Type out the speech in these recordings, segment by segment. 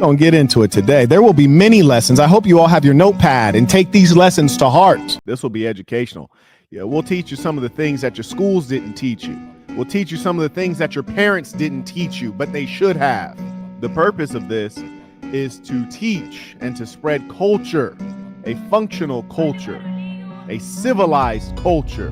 Don't get into it today. There will be many lessons. I hope you all have your notepad and take these lessons to heart. This will be educational. Yeah, we'll teach you some of the things that your schools didn't teach you. We'll teach you some of the things that your parents didn't teach you, but they should have. The purpose of this is to teach and to spread culture, a functional culture, a civilized culture.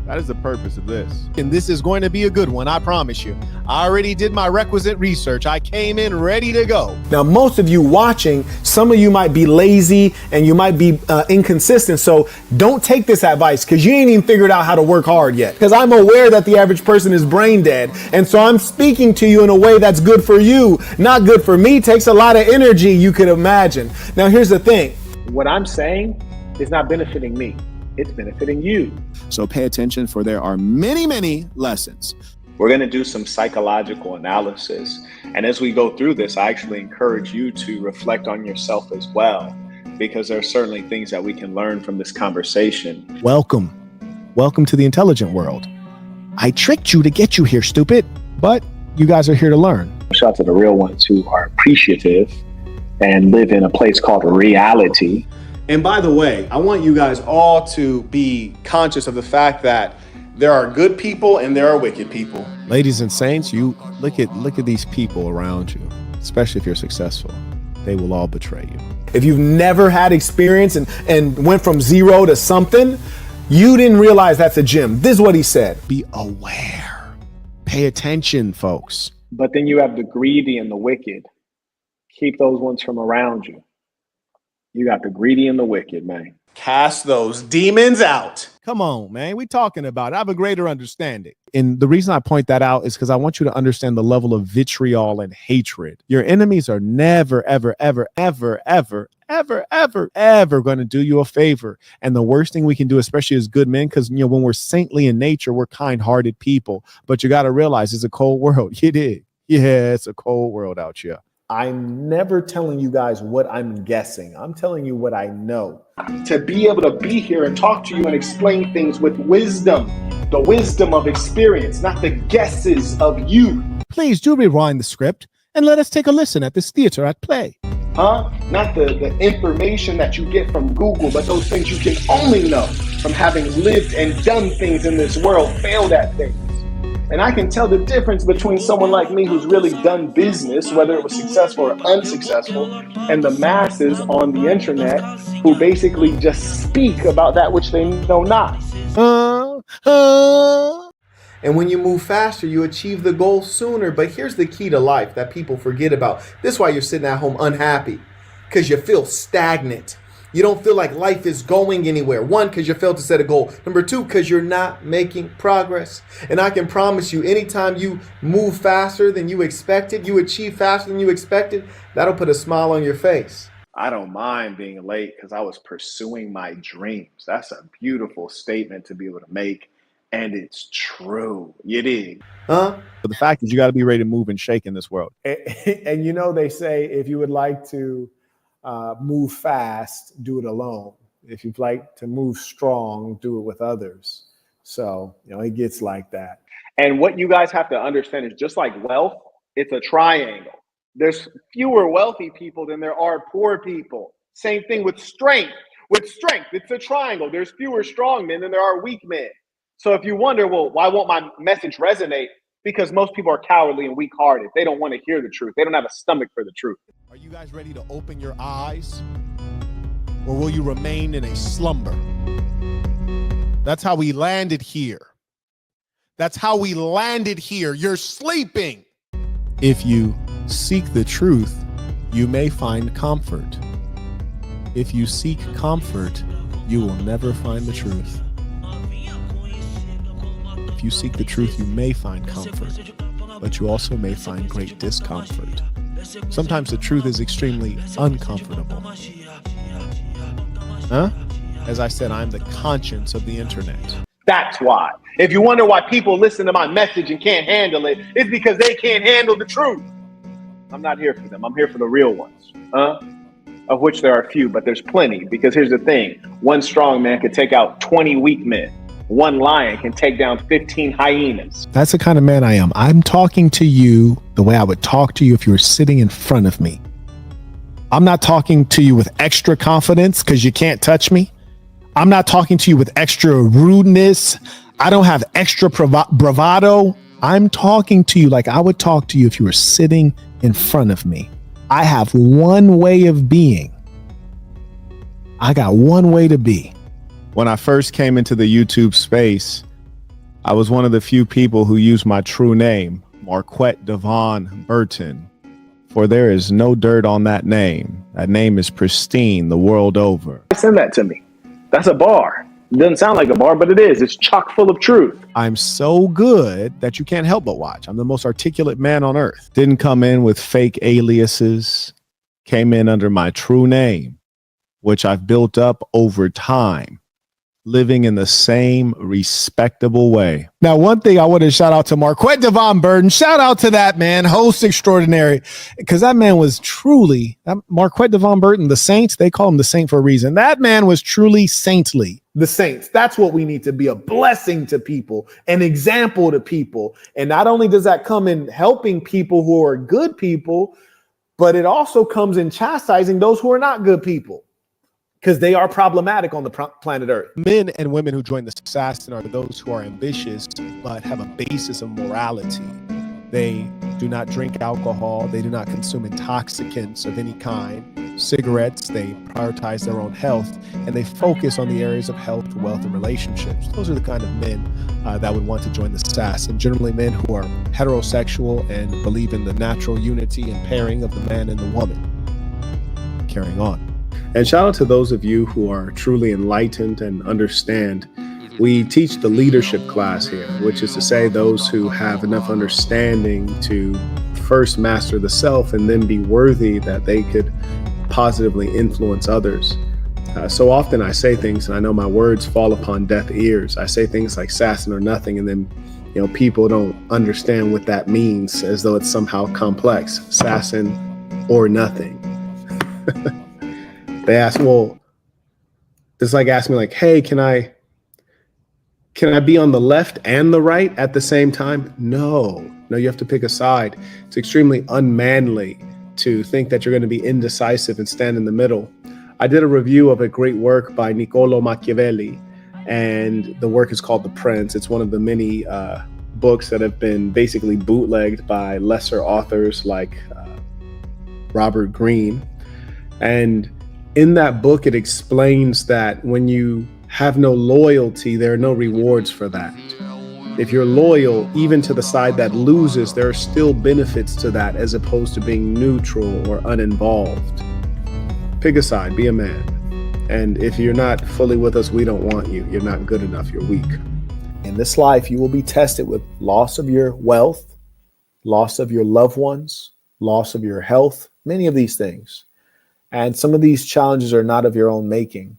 That is the purpose of this. And this is going to be a good one, I promise you. I already did my requisite research. I came in ready to go. Now, most of you watching, some of you might be lazy and you might be inconsistent. So don't take this advice because you ain't even figured out how to work hard yet. Because I'm aware that the average person is brain dead. And so I'm speaking to you in a way that's good for you, not good for me. It takes a lot of energy, you could imagine. Now, here's the thing. What I'm saying is not benefiting me. It's benefiting you. So pay attention, for there are many, many lessons. We're going to do some psychological analysis. And as we go through this, I actually encourage you to reflect on yourself as well, because there are certainly things that we can learn from this conversation. Welcome to the intelligent world. I tricked you to get you here, stupid, but you guys are here to learn. Shout out to the real ones who are appreciative and live in a place called reality. And by the way, I want you guys all to be conscious of the fact that there are good people and there are wicked people. Ladies and saints, you look at these people around you, especially if you're successful. They will all betray you. If you've never had experience and went from zero to something, you didn't realize that's a gym. This is what he said. Be aware. Pay attention, folks. But then you have the greedy and the wicked. Keep those ones from around you. You got the greedy and the wicked, man. Cast those demons out. Come on, man. We talking about it. I have a greater understanding. And the reason I point that out is because I want you to understand the level of vitriol and hatred. Your enemies are never, ever, ever, ever, ever, ever, ever, ever going to do you a favor. And the worst thing we can do, especially as good men, because, when we're saintly in nature, we're kind-hearted people. But you got to realize it's a cold world. You did. Yeah, it's a cold world out here. I'm never telling you guys what I'm guessing. I'm telling you what I know. To be able to be here and talk to you and explain things with wisdom, the wisdom of experience, not the guesses of you. Please do rewind the script and let us take a listen at this theater at play. Not the information that you get from Google, but those things you can only know from having lived and done things in this world, failed at things. And I can tell the difference between someone like me who's really done business, whether it was successful or unsuccessful, and the masses on the internet who basically just speak about that which they know not. And when you move faster, you achieve the goal sooner. But here's the key to life that people forget about. This is why you're sitting at home unhappy, because you feel stagnant. You don't feel like life is going anywhere. One, because you failed to set a goal. Number two, because you're not making progress. And I can promise you, anytime you move faster than you expected, you achieve faster than you expected, that'll put a smile on your face. I don't mind being late because I was pursuing my dreams. That's a beautiful statement to be able to make. And it's true. You dig? But the fact is, you got to be ready to move and shake in this world. And they say, if you would like to move fast, do it alone. If you'd like to move strong, do it with others. So, it gets like that. And what you guys have to understand is, just like wealth, it's a triangle. There's fewer wealthy people than there are poor people. Same thing with strength. With strength, it's a triangle. There's fewer strong men than there are weak men. So if you wonder, well, why won't my message resonate? Because most people are cowardly and weak-hearted. They don't want to hear the truth. They don't have a stomach for the truth. Are you guys ready to open your eyes? Or will you remain in a slumber? That's how we landed here. That's how we landed here. You're sleeping. If you seek the truth, you may find comfort. If you seek comfort, you will never find the truth. If you seek the truth, you may find comfort, but you also may find great discomfort. Sometimes the truth is extremely uncomfortable. As I said, I'm the conscience of the internet. That's why. If you wonder why people listen to my message and can't handle it, it's because they can't handle the truth. I'm not here for them. I'm here for the real ones. Of which there are few, but there's plenty. Because here's the thing. One strong man could take out 20 weak men. One lion can take down 15 hyenas. That's the kind of man I am. I'm talking to you the way I would talk to you if you were sitting in front of me. I'm not talking to you with extra confidence because you can't touch me. I'm not talking to you with extra rudeness. I don't have extra bravado. I'm talking to you like I would talk to you if you were sitting in front of me. I have one way of being. I got one way to be. When I first came into the YouTube space, I was one of the few people who used my true name, Marquette Devon Burton, for there is no dirt on that name. That name is pristine the world over. Send that to me. That's a bar. It doesn't sound like a bar, but it is. It's chock full of truth. I'm so good that you can't help but watch. I'm the most articulate man on earth. Didn't come in with fake aliases. Came in under my true name, which I've built up over time, living in the same respectable way. Now, one thing I want to shout out to Marquette Devon Burton. Shout out to that man, host extraordinary, because that man was truly, Marquette Devon Burton, the Saints, they call him the Saint for a reason. That man was truly saintly. The Saints, that's what we need to be, a blessing to people, an example to people. And not only does that come in helping people who are good people, but it also comes in chastising those who are not good people, because they are problematic on the planet Earth. Men and women who join the assassin are those who are ambitious but have a basis of morality. They do not drink alcohol. They do not consume intoxicants of any kind, cigarettes. They prioritize their own health, and they focus on the areas of health, wealth, and relationships. Those are the kind of men that would want to join the assassin. Generally men who are heterosexual and believe in the natural unity and pairing of the man and the woman. Carrying on. And shout out to those of you who are truly enlightened and understand. We teach the leadership class here, which is to say those who have enough understanding to first master the self and then be worthy that they could positively influence others. So often I say things and I know my words fall upon deaf ears. I say things like assassin or nothing, and then people don't understand what that means, as though it's somehow complex. Assassin or nothing. They ask, well, it's like asking me like, hey, can I be on the left and the right at the same time? No, you have to pick a side. It's extremely unmanly to think that you're going to be indecisive and stand in the middle. I did a review of a great work by Niccolo Machiavelli, and the work is called The Prince. It's one of the many books that have been basically bootlegged by lesser authors like Robert Greene. And in that book, it explains that when you have no loyalty, there are no rewards for that. If you're loyal, even to the side that loses, there are still benefits to that, as opposed to being neutral or uninvolved. Pick a side, be a man. And if you're not fully with us, we don't want you. You're not good enough, you're weak. In this life, you will be tested with loss of your wealth, loss of your loved ones, loss of your health, many of these things. And some of these challenges are not of your own making.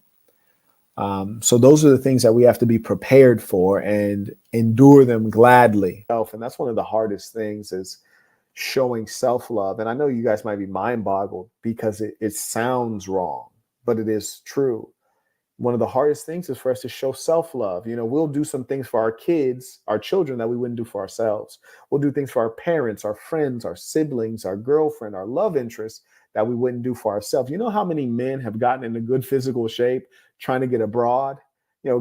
So those are the things that we have to be prepared for and endure them gladly. And that's one of the hardest things, is showing self-love. And I know you guys might be mind-boggled because it sounds wrong, but it is true. One of the hardest things is for us to show self-love. We'll do some things for our kids, our children, that we wouldn't do for ourselves. We'll do things for our parents, our friends, our siblings, our girlfriend, our love interests, that we wouldn't do for ourselves. You know how many men have gotten into good physical shape trying to get abroad?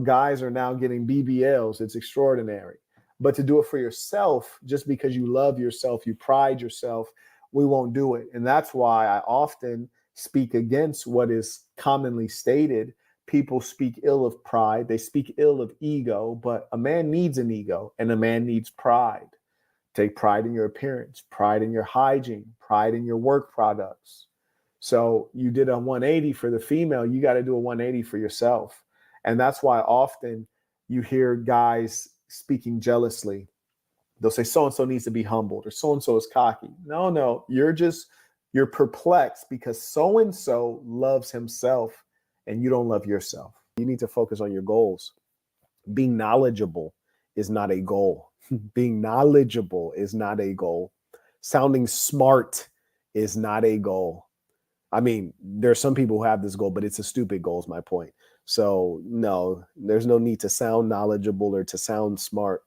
Guys are now getting BBLs. It's extraordinary. But to do it for yourself, just because you love yourself, you pride yourself, we won't do it. And that's why I often speak against what is commonly stated. People speak ill of pride. They speak ill of ego, but a man needs an ego and a man needs pride. Take pride in your appearance, pride in your hygiene, pride in your work products. So you did a 180 for the female, you got to do a 180 for yourself. And that's why often you hear guys speaking jealously. They'll say so-and-so needs to be humbled, or so-and-so is cocky. No, you're perplexed because so-and-so loves himself and you don't love yourself. You need to focus on your goals. Being knowledgeable is not a goal. Being knowledgeable is not a goal. Sounding smart is not a goal. I mean, there are some people who have this goal, but it's a stupid goal is my point. So no, there's no need to sound knowledgeable or to sound smart.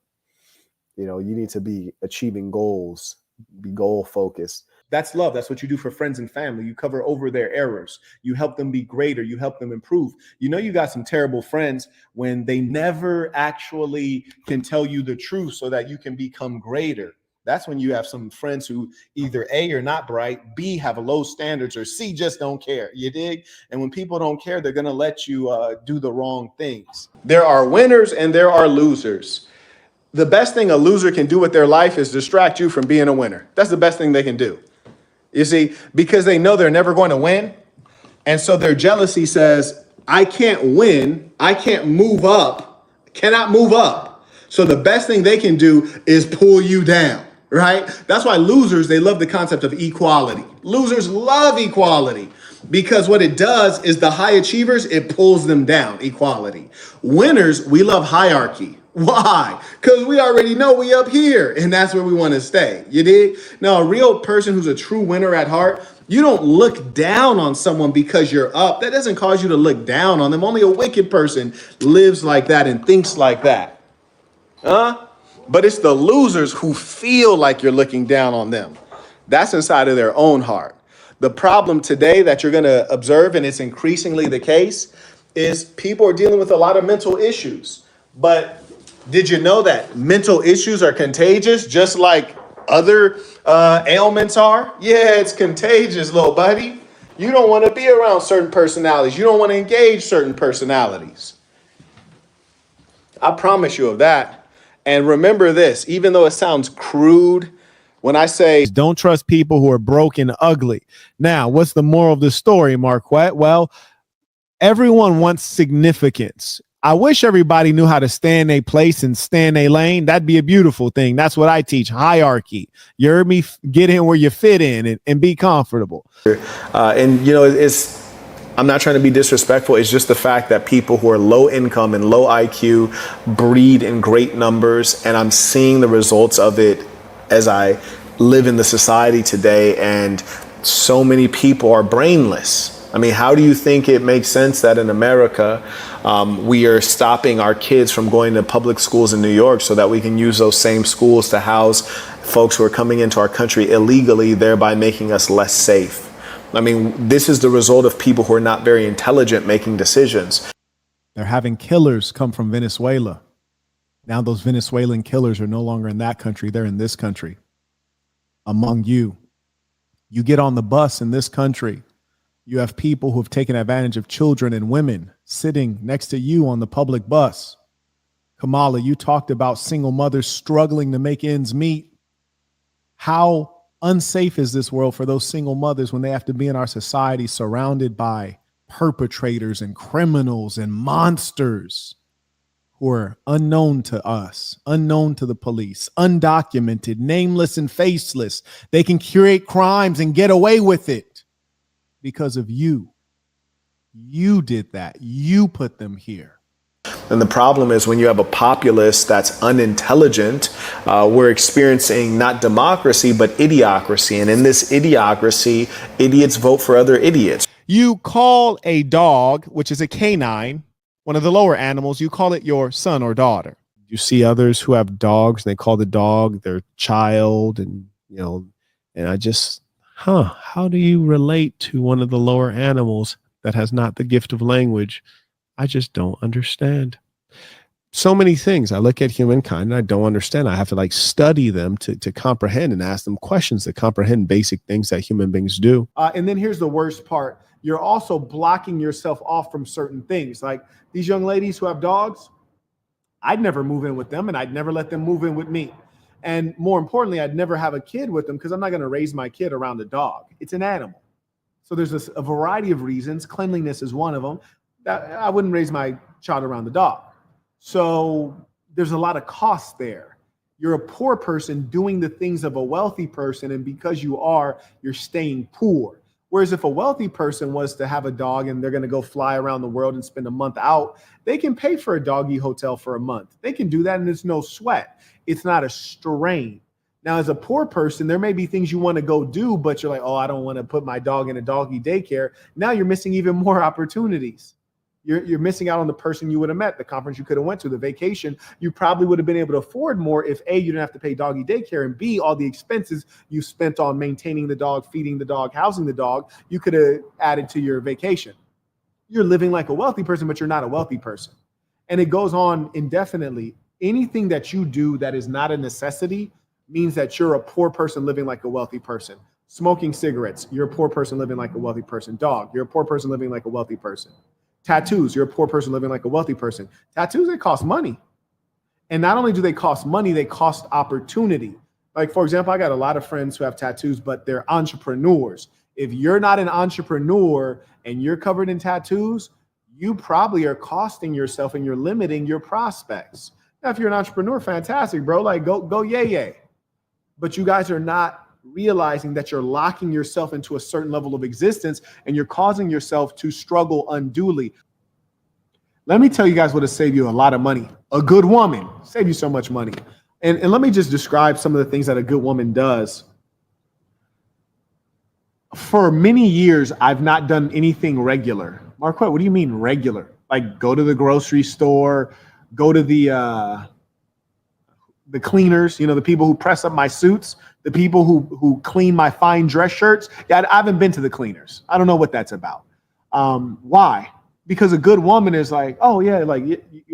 You need to be achieving goals, be goal focused. That's love. That's what you do for friends and family. You cover over their errors. You help them be greater. You help them improve. You know, you got some terrible friends when they never actually can tell you the truth so that you can become greater. That's when you have some friends who either A, are not bright, B, have a low standards, or C, just don't care. You dig? And when people don't care, they're going to let you do the wrong things. There are winners and there are losers. The best thing a loser can do with their life is distract you from being a winner. That's the best thing they can do. You see, because they know they're never going to win. And so their jealousy says, I can't win. I can't move up, cannot move up. So the best thing they can do is pull you down, right? That's why losers, they love the concept of equality. Losers love equality because what it does is the high achievers, it pulls them down, equality. Winners, we love hierarchy. Why? Because we already know we up here and that's where we want to stay. You dig? Now, a real person who's a true winner at heart, you don't look down on someone because you're up. That doesn't cause you to look down on them. Only a wicked person lives like that and thinks like that. But it's the losers who feel like you're looking down on them. That's inside of their own heart. The problem today that you're going to observe, and it's increasingly the case, is people are dealing with a lot of mental issues. But did you know that mental issues are contagious just like other ailments are? Yeah, it's contagious, little buddy. You don't want to be around certain personalities. You don't want to engage certain personalities. I promise you of that. And remember this, even though it sounds crude, when I say don't trust people who are broke and ugly. Now, what's the moral of the story, Marquette? Well, everyone wants significance. I wish everybody knew how to stay in a place and stay in a lane. That'd be a beautiful thing. That's what I teach. Hierarchy. You heard me? Get in where you fit in and be comfortable. And, you know, I'm not trying to be disrespectful. It's just the fact that people who are low income and low IQ breed in great numbers. And I'm seeing the results of it as I live in the society today. And so many people are brainless. I mean, how do you think it makes sense that in America, we are stopping our kids from going to public schools in New York so that we can use those same schools to house folks who are coming into our country illegally, thereby making us less safe? I mean, this is the result of people who are not very intelligent making decisions. They're having killers come from Venezuela. Now those Venezuelan killers are no longer in that country. They're in this country. Among you. You get on the bus in this country. You have people who have taken advantage of children and women sitting next to you on the public bus. Kamala, you talked about single mothers struggling to make ends meet. How unsafe is this world for those single mothers when they have to be in our society surrounded by perpetrators and criminals and monsters who are unknown to us, unknown to the police, undocumented, nameless and faceless. They can curate crimes and get away with it. Because of you. You did that. You put them here. And the problem is when you have a populace that's unintelligent, we're experiencing not democracy, but idiocracy. And in this idiocracy, idiots vote for other idiots. You call a dog, which is a canine, one of the lower animals, you call it your son or daughter. You see others who have dogs, and they call the dog their child. And, you know, and I just... how do you relate to one of the lower animals that has not the gift of language? I just don't understand. So many things. I look at humankind and I don't understand. I have to study them to comprehend and ask them questions to comprehend basic things that human beings do. And then here's the worst part. You're also blocking yourself off from certain things. Like these young ladies who have dogs, I'd never move in with them and I'd never let them move in with me. And more importantly, I'd never have a kid with them because I'm not going to raise my kid around a dog. It's an animal. So there's a variety of reasons. Cleanliness is one of them. That I wouldn't raise my child around the dog. So there's a lot of costs there. You're a poor person doing the things of a wealthy person. And because you are, you're staying poor. Whereas if a wealthy person was to have a dog and they're going to go fly around the world and spend a month out, they can pay for a doggy hotel for a month. They can do that and it's no sweat. It's not a strain. Now, as a poor person, there may be things you want to go do, but you're like, oh, I don't want to put my dog in a doggy daycare. Now you're missing even more opportunities. You're missing out on the person you would have met, the conference you could have went to, the vacation. You probably would have been able to afford more if A, you didn't have to pay doggy daycare, and B, all the expenses you spent on maintaining the dog, feeding the dog, housing the dog, you could have added to your vacation. You're living like a wealthy person, but you're not a wealthy person. And it goes on indefinitely. Anything that you do that is not a necessity means that you're a poor person living like a wealthy person. Smoking cigarettes, you're a poor person living like a wealthy person. Dog, you're a poor person living like a wealthy person. Tattoos, you're a poor person living like a wealthy person. Tattoos, they cost money. And not only do they cost money, they cost opportunity. Like, for example, I got a lot of friends who have tattoos, but they're entrepreneurs. If you're not an entrepreneur and you're covered in tattoos, you probably are costing yourself and you're limiting your prospects. Now, if you're an entrepreneur, fantastic, bro. Like, go yay. But you guys are not realizing that you're locking yourself into a certain level of existence and you're causing yourself to struggle unduly. Let me tell you guys what will save you a lot of money. A good woman save you so much money. And let me just describe some of the things that a good woman does. For many years, I've not done anything regular. Marquette, what do you mean regular? Like go to the grocery store, go to the cleaners, the people who press up my suits, the people who clean my fine dress shirts. Yeah, I haven't been to the cleaners. I don't know what that's about. Why? Because a good woman is like, oh yeah, like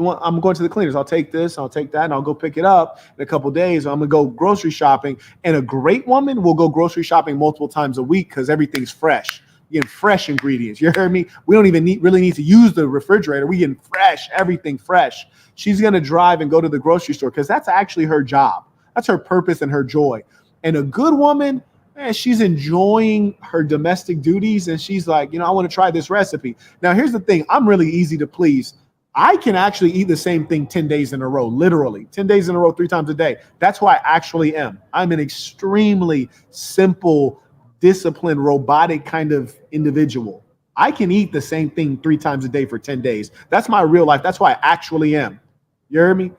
I'm going to the cleaners. I'll take this, I'll take that, and I'll go pick it up in a couple of days. I'm gonna go grocery shopping. And a great woman will go grocery shopping multiple times a week because everything's fresh. You get fresh ingredients. You heard me? We don't even really need to use the refrigerator. We get fresh, everything fresh. She's gonna drive and go to the grocery store because that's actually her job. That's her purpose and her joy. And a good woman, man, she's enjoying her domestic duties and she's like, I want to try this recipe. Now, here's the thing. I'm really easy to please. I can actually eat the same thing 10 days in a row, literally 10 days in a row, 3 times a day. That's who I actually am. I'm an extremely simple, disciplined, robotic kind of individual. I can eat the same thing 3 times a day for 10 days. That's my real life. That's who I actually am. You hear me?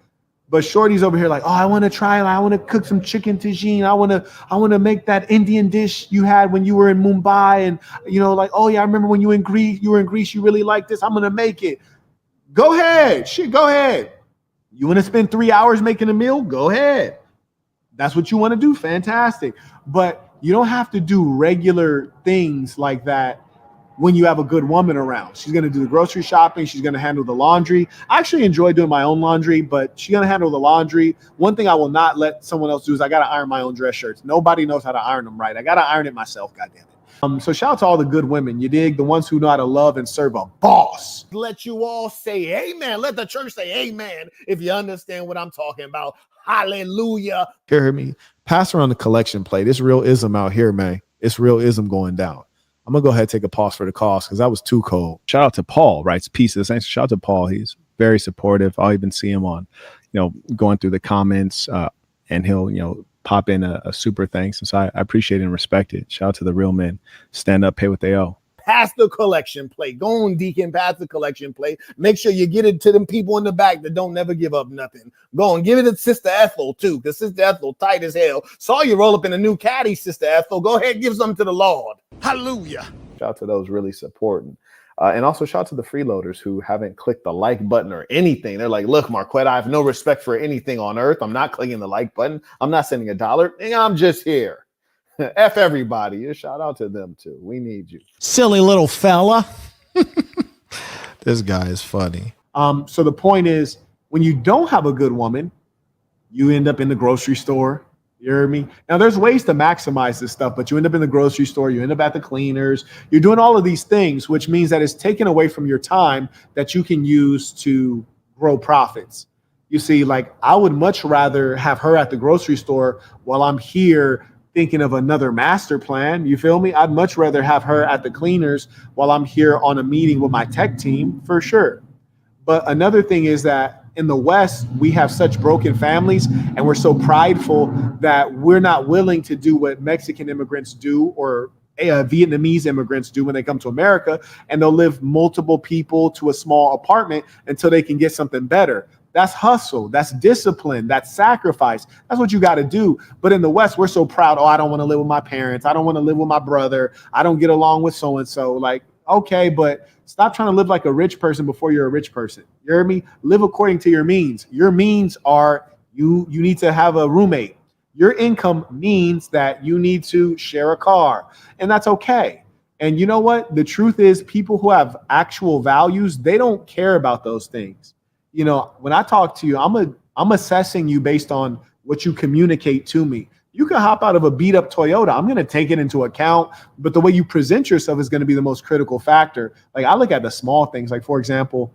But Shorty's over here like, oh, I want to try. I want to cook some chicken tagine. I want to make that Indian dish you had when you were in Mumbai. And, like, oh, yeah, I remember when you were in Greece, you really liked this. I'm going to make it. Go ahead. Shit, go ahead. You want to spend 3 hours making a meal? Go ahead. That's what you want to do. Fantastic. But you don't have to do regular things like that when you have a good woman around. She's going to do the grocery shopping. She's going to handle the laundry. I actually enjoy doing my own laundry, but she's going to handle the laundry. One thing I will not let someone else do is I got to iron my own dress shirts. Nobody knows how to iron them right. I got to iron it myself, goddammit. So shout out to all the good women. You dig? The ones who know how to love and serve a boss. Let you all say amen. Let the church say amen if you understand what I'm talking about. Hallelujah. Hear me? Pass around the collection plate. It's real ism out here, man. It's real ism going down. I'm going to go ahead and take a pause for the cause because that was too cold. Shout out to Paul, writes pieces. Thanks. Shout out to Paul. He's very supportive. I'll even see him on, going through the comments and he'll, pop in a super thanks. And so I appreciate it and respect it. Shout out to the real men. Stand up, pay what they owe. Pass the collection plate. Go on, Deacon, pass the collection plate. Make sure you get it to them people in the back that don't never give up nothing. Go on, give it to Sister Ethel, too, because Sister Ethel, tight as hell. Saw you roll up in a new caddy, Sister Ethel. Go ahead and give something to the Lord. Hallelujah. Shout out to those really supporting. And also shout out to the freeloaders who haven't clicked the like button or anything. They're like, look, Marquette, I have no respect for anything on earth. I'm not clicking the like button. I'm not sending $1. I'm just here. F everybody. A shout out to them too. We need you. Silly little fella. This guy is funny. So the point is, when you don't have a good woman, you end up in the grocery store. You heard me? Now, there's ways to maximize this stuff, but you end up in the grocery store, you end up at the cleaners, you're doing all of these things, which means that it's taken away from your time that you can use to grow profits. You see, like, I would much rather have her at the grocery store while I'm here thinking of another master plan. You feel me? I'd much rather have her at the cleaners while I'm here on a meeting with my tech team, for sure. But another thing is that in the West, we have such broken families and we're so prideful that we're not willing to do what Mexican immigrants do or Vietnamese immigrants do when they come to America, and they'll live multiple people to a small apartment until they can get something better. That's hustle. That's discipline. That's sacrifice. That's what you got to do. But in the West, we're so proud. Oh, I don't want to live with my parents. I don't want to live with my brother. I don't get along with so-and-so. Like, Okay, but stop trying to live like a rich person before you're a rich person. You hear me? Live according to your means. Your means are you need to have a roommate. Your income means that you need to share a car, and that's okay. And you know what? The truth is, people who have actual values, they don't care about those things. You know, when I talk to you, I'm assessing you based on what you communicate to me. You can hop out of a beat up Toyota. I'm going to take it into account, but the way you present yourself is going to be the most critical factor. Like I look at the small things, like for example,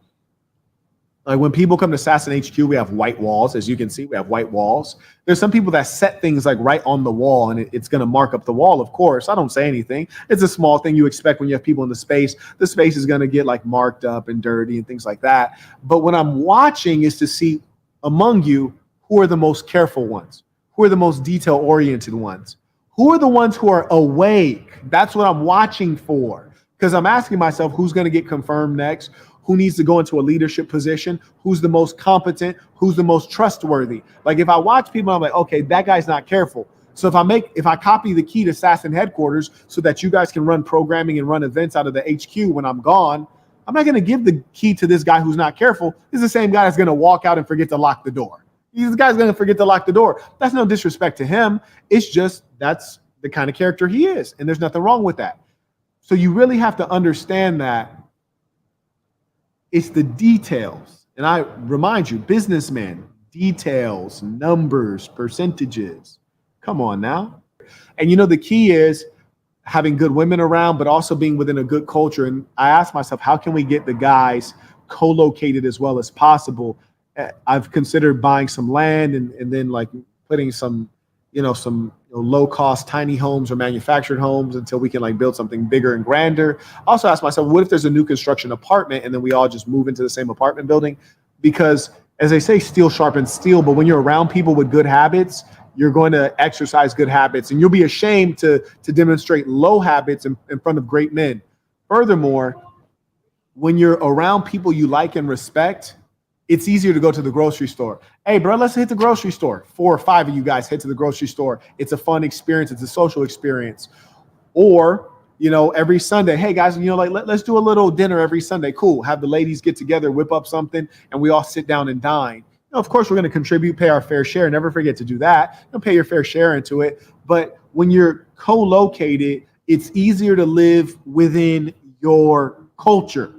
like when people come to Assassin HQ, we have white walls. As you can see, we have white walls. There's some people that set things like right on the wall, and it's going to mark up the wall. Of course, I don't say anything. It's a small thing you expect when you have people in the space. The space is going to get like marked up and dirty and things like that. But what I'm watching is to see among you who are the most careful ones, who are the most detail-oriented ones, who are the ones who are awake. That's what I'm watching for, because I'm asking myself who's going to get confirmed next, who needs to go into a leadership position, who's the most competent, who's the most trustworthy. Like if I watch people, I'm like, okay, that guy's not careful. So if I copy the key to Assassin headquarters so that you guys can run programming and run events out of the HQ when I'm gone, I'm not going to give the key to this guy who's not careful. He's the same guy that's going to walk out and forget to lock the door. This guy's going to forget to lock the door. That's no disrespect to him. It's just that's the kind of character he is. And there's nothing wrong with that. So you really have to understand that it's the details. And I remind you, businessmen, details, numbers, percentages. Come on now. And you know, the key is having good women around, but also being within a good culture. And I asked myself, how can we get the guys co-located as well as possible? I've considered buying some land and then like putting some low cost tiny homes or manufactured homes until we can like build something bigger and grander. I also asked myself, what if there's a new construction apartment and then we all just move into the same apartment building? Because as they say, steel sharpens steel, but when you're around people with good habits, you're going to exercise good habits, and you'll be ashamed to demonstrate low habits in front of great men. Furthermore, when you're around people you like and respect, it's easier to go to the grocery store. Hey, bro, let's hit the grocery store. 4 or 5 of you guys head to the grocery store. It's a fun experience. It's a social experience. Or, every Sunday, hey, guys, let's do a little dinner every Sunday. Cool. Have the ladies get together, whip up something, and we all sit down and dine. Of course, we're going to contribute, pay our fair share. Never forget to do that. Pay your fair share into it. But when you're co-located, it's easier to live within your culture.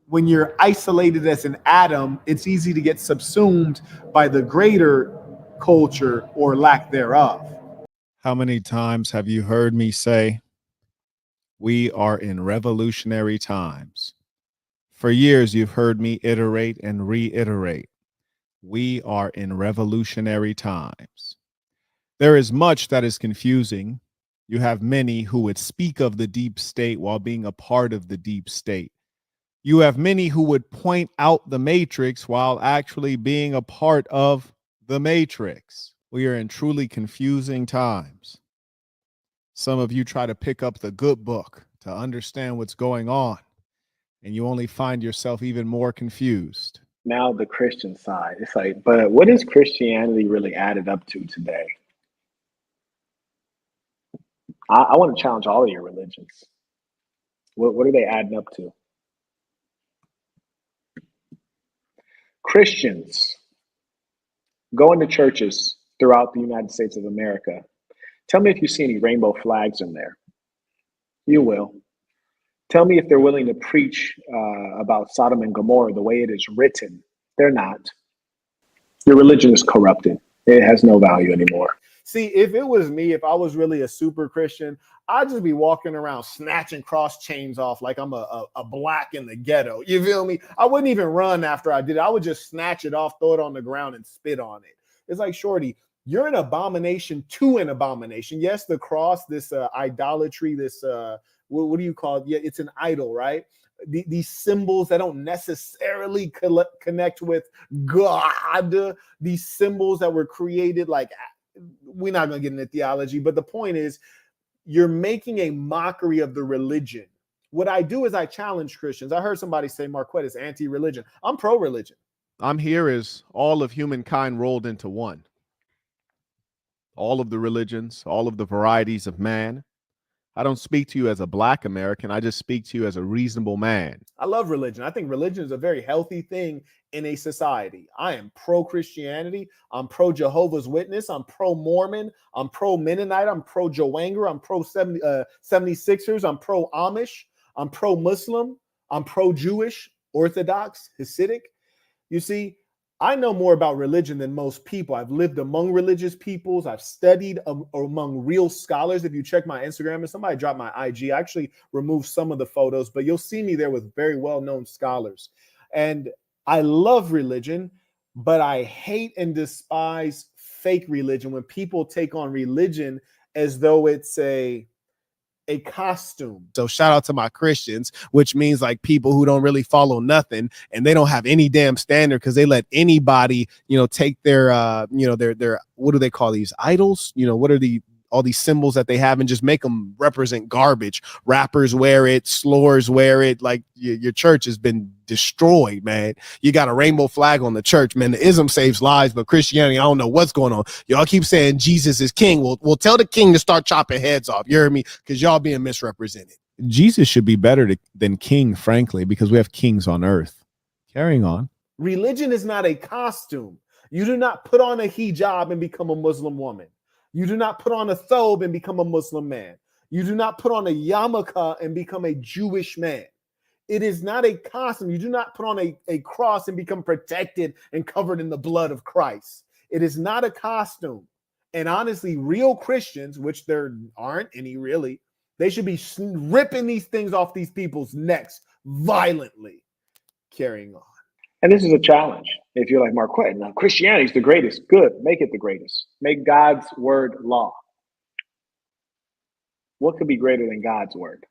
When you're isolated as an atom, it's easy to get subsumed by the greater culture or lack thereof. How many times have you heard me say, we are in revolutionary times? For years, you've heard me iterate and reiterate. We are in revolutionary times. There is much that is confusing. You have many who would speak of the deep state while being a part of the deep state. You have many who would point out the matrix while actually being a part of the matrix. We are in truly confusing times. Some of you try to pick up the good book to understand what's going on, and you only find yourself even more confused. Now the Christian side. It's like, but what is Christianity really added up to today? I want to challenge all of your religions. What are they adding up to? Christians going to churches throughout the United States of America. Tell me if you see any rainbow flags in there. You will. Tell me if they're willing to preach about Sodom and Gomorrah the way it is written. They're not. Your religion is corrupted. It has no value anymore. See, if it was me, if I was really a super Christian, I'd just be walking around snatching cross chains off like I'm a black in the ghetto. You feel me? I wouldn't even run after I did it. I would just snatch it off, throw it on the ground, and spit on it. It's like, shorty, you're an abomination to an abomination. Yes, the cross, this idolatry, this, what do you call it? Yeah, it's an idol, right? These symbols that don't necessarily connect with God, these symbols that were created like, we're not going to get into theology, but the point is you're making a mockery of the religion. What I do is I challenge Christians. I heard somebody say Marquette is anti-religion. I'm pro-religion. I'm here as all of humankind rolled into one. All of the religions, all of the varieties of man, I don't speak to you as a Black American. I just speak to you as a reasonable man. I love religion. I think religion is a very healthy thing in a society. I am pro-Christianity. I'm pro-Jehovah's Witness. I'm pro-Mormon. I'm pro-Mennonite. I'm pro-Joanger. I'm pro-76ers. I'm pro-Amish. I'm pro-Muslim. I'm pro-Jewish, Orthodox, Hasidic. You see, I know more about religion than most people. I've lived among religious peoples. I've studied among real scholars. If you check my Instagram, and somebody dropped my IG, I actually removed some of the photos, but you'll see me there with very well-known scholars. And I love religion, but I hate and despise fake religion when people take on religion as though it's a costume. So shout out to my Christians, which means like people who don't really follow nothing and they don't have any damn standard because they let anybody, take their, their, what do they call these idols? What are all these symbols that they have and just make them represent garbage. Rappers wear it, slurs wear it. Like your church has been destroyed, man. You got a rainbow flag on the church, man. The ism saves lives, but Christianity, I don't know what's going on. Y'all keep saying Jesus is king. We'll tell the king to start chopping heads off. You heard me? Because y'all being misrepresented. Jesus should be better than king, frankly, because we have kings on earth. Carrying on. Religion is not a costume. You do not put on a hijab and become a Muslim woman. You do not put on a thobe and become a Muslim man. You do not put on a yarmulke and become a Jewish man. It is not a costume. You do not put on a cross and become protected and covered in the blood of Christ. It is not a costume. And honestly, real Christians, which there aren't any really, they should be ripping these things off these people's necks violently. Carrying on. And this is a challenge. If you're like Marquette, now Christianity is the greatest. Good. Make it the greatest. Make God's word law. What could be greater than God's word?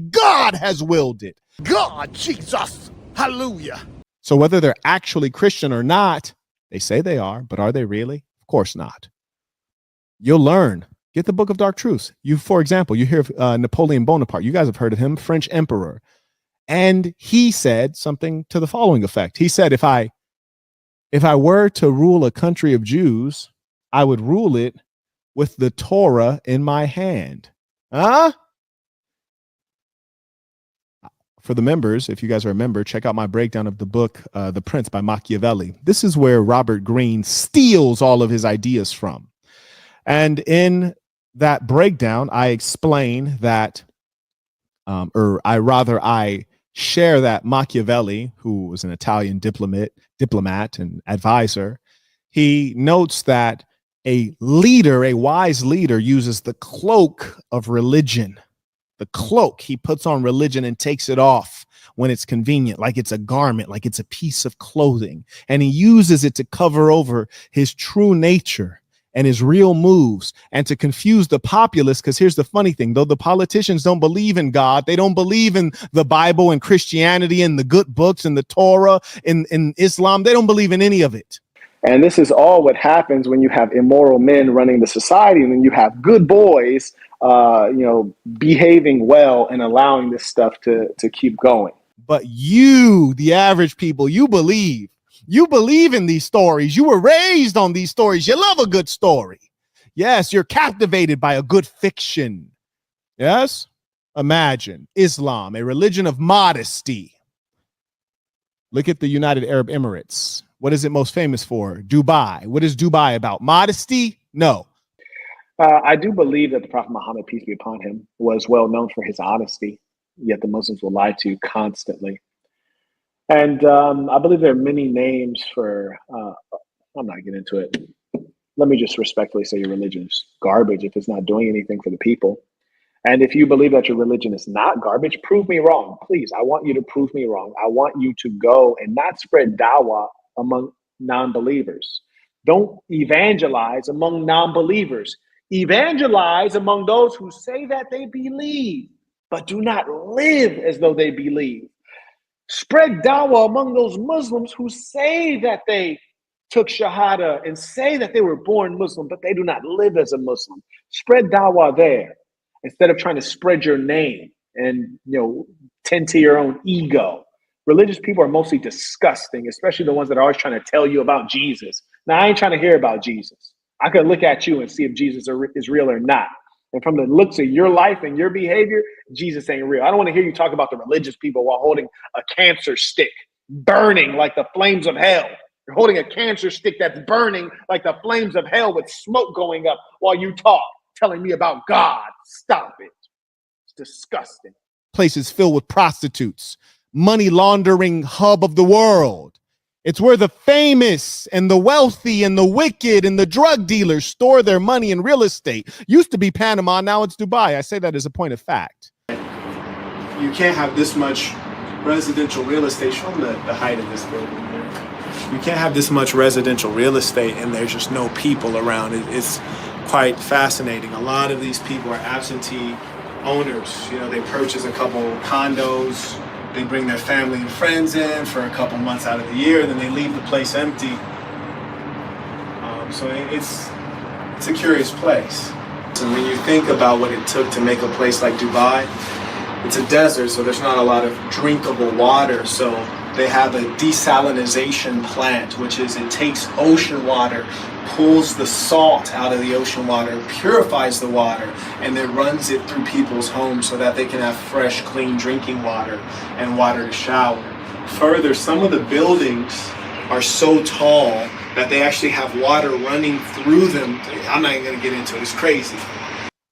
God has willed it. God, Jesus. Hallelujah. So whether they're actually Christian or not, they say they are, but are they really? Of course not. You'll learn. Get the Book of Dark Truths. For example, you hear of Napoleon Bonaparte. You guys have heard of him, French emperor. And he said something to the following effect. He said, if I were to rule a country of Jews, I would rule it with the Torah in my hand. For the members, if you guys are a member, check out my breakdown of the book, The Prince by Machiavelli. This is where Robert Greene steals all of his ideas from. And in that breakdown, I explain that, I share that Machiavelli, who was an Italian diplomat and advisor, he notes that a wise leader uses the cloak of religion. The cloak, he puts on religion and takes it off when it's convenient, like it's a garment, like it's a piece of clothing. And he uses it to cover over his true nature and his real moves and to confuse the populace. Because here's the funny thing, though the politicians don't believe in God, they don't believe in the Bible and Christianity and the good books and the Torah in Islam, they don't believe in any of it. And this is all what happens when you have immoral men running the society, and then you have good boys, behaving well and allowing this stuff to keep going. But you, the average people, you believe in these stories. You were raised on these stories. You love a good story. Yes, you're captivated by a good fiction. Yes? Imagine Islam, a religion of modesty. Look at the United Arab Emirates. What is it most famous for? Dubai. What is Dubai about? Modesty? No. I do believe that the Prophet Muhammad, peace be upon him, was well known for his honesty, yet the Muslims will lie to constantly. And I believe there are many names for, I'm not getting into it. Let me just respectfully say your religion is garbage if it's not doing anything for the people. And if you believe that your religion is not garbage, prove me wrong. Please, I want you to prove me wrong. I want you to go and not spread dawah among non-believers. Don't evangelize among non-believers. Evangelize among those who say that they believe, but do not live as though they believe. Spread dawah among those Muslims who say that they took shahada and say that they were born Muslim, but they do not live as a Muslim. Spread dawah there instead of trying to spread your name and tend to your own ego. Religious people are mostly disgusting, especially the ones that are always trying to tell you about Jesus. Now, I ain't trying to hear about Jesus. I could look at you and see if Jesus is real or not. And from the looks of your life and your behavior, Jesus ain't real. I don't want to hear you talk about the religious people while holding a cancer stick, burning like the flames of hell. You're holding a cancer stick that's burning like the flames of hell with smoke going up while you talk, telling me about God. Stop it. It's disgusting. Places filled with prostitutes, money laundering hub of the world. It's where the famous and the wealthy and the wicked and the drug dealers store their money in real estate. Used to be Panama, now it's Dubai. I say that as a point of fact. You can't have this much residential real estate. Show them the height of this building here. You can't have this much residential real estate and there's just no people around. It's quite fascinating. A lot of these people are absentee owners. You know, they purchase a couple condos, they bring their family and friends in for a couple months out of the year, and then they leave the place empty. So it's a curious place. And when you think about what it took to make a place like Dubai, it's a desert, so there's not a lot of drinkable water. So they have a desalination plant, which is it takes ocean water, pulls the salt out of the ocean water, purifies the water, and then runs it through people's homes so that they can have fresh, clean drinking water and water to shower. Further, some of the buildings are so tall that they actually have water running through them. I'm not even going to get into it. It's crazy.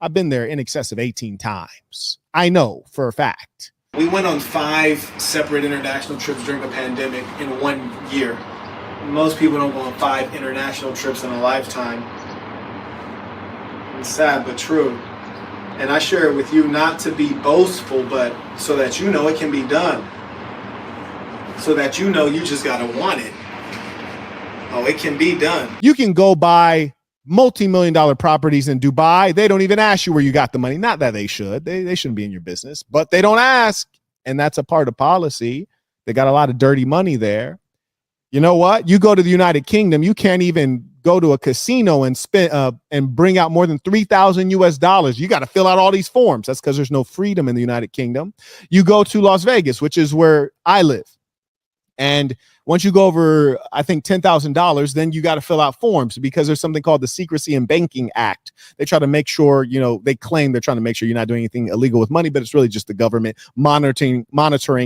I've been there in excess of 18 times. I know for a fact. We went on 5 separate international trips during the pandemic in 1 year. Most people don't go on 5 international trips in a lifetime. It's sad but true. And I share it with you not to be boastful, but so that you know it can be done. So that you know you just gotta want it. Oh, it can be done. You can go buy multi-million-dollar properties in Dubai. They don't even ask you where you got the money. Not that they should. They shouldn't be in your business, but they don't ask. And that's a part of policy. They got a lot of dirty money there. You know what? You go to the United Kingdom, you can't even go to a casino and spend and bring out more than $3,000 US. You got to fill out all these forms. That's because there's no freedom in the United Kingdom. You go to Las Vegas, which is where I live. And once you go over, I think, $10,000, then you got to fill out forms because there's something called the Secrecy in Banking Act. They try to make sure, you know, they claim they're trying to make sure you're not doing anything illegal with money, but it's really just the government monitoring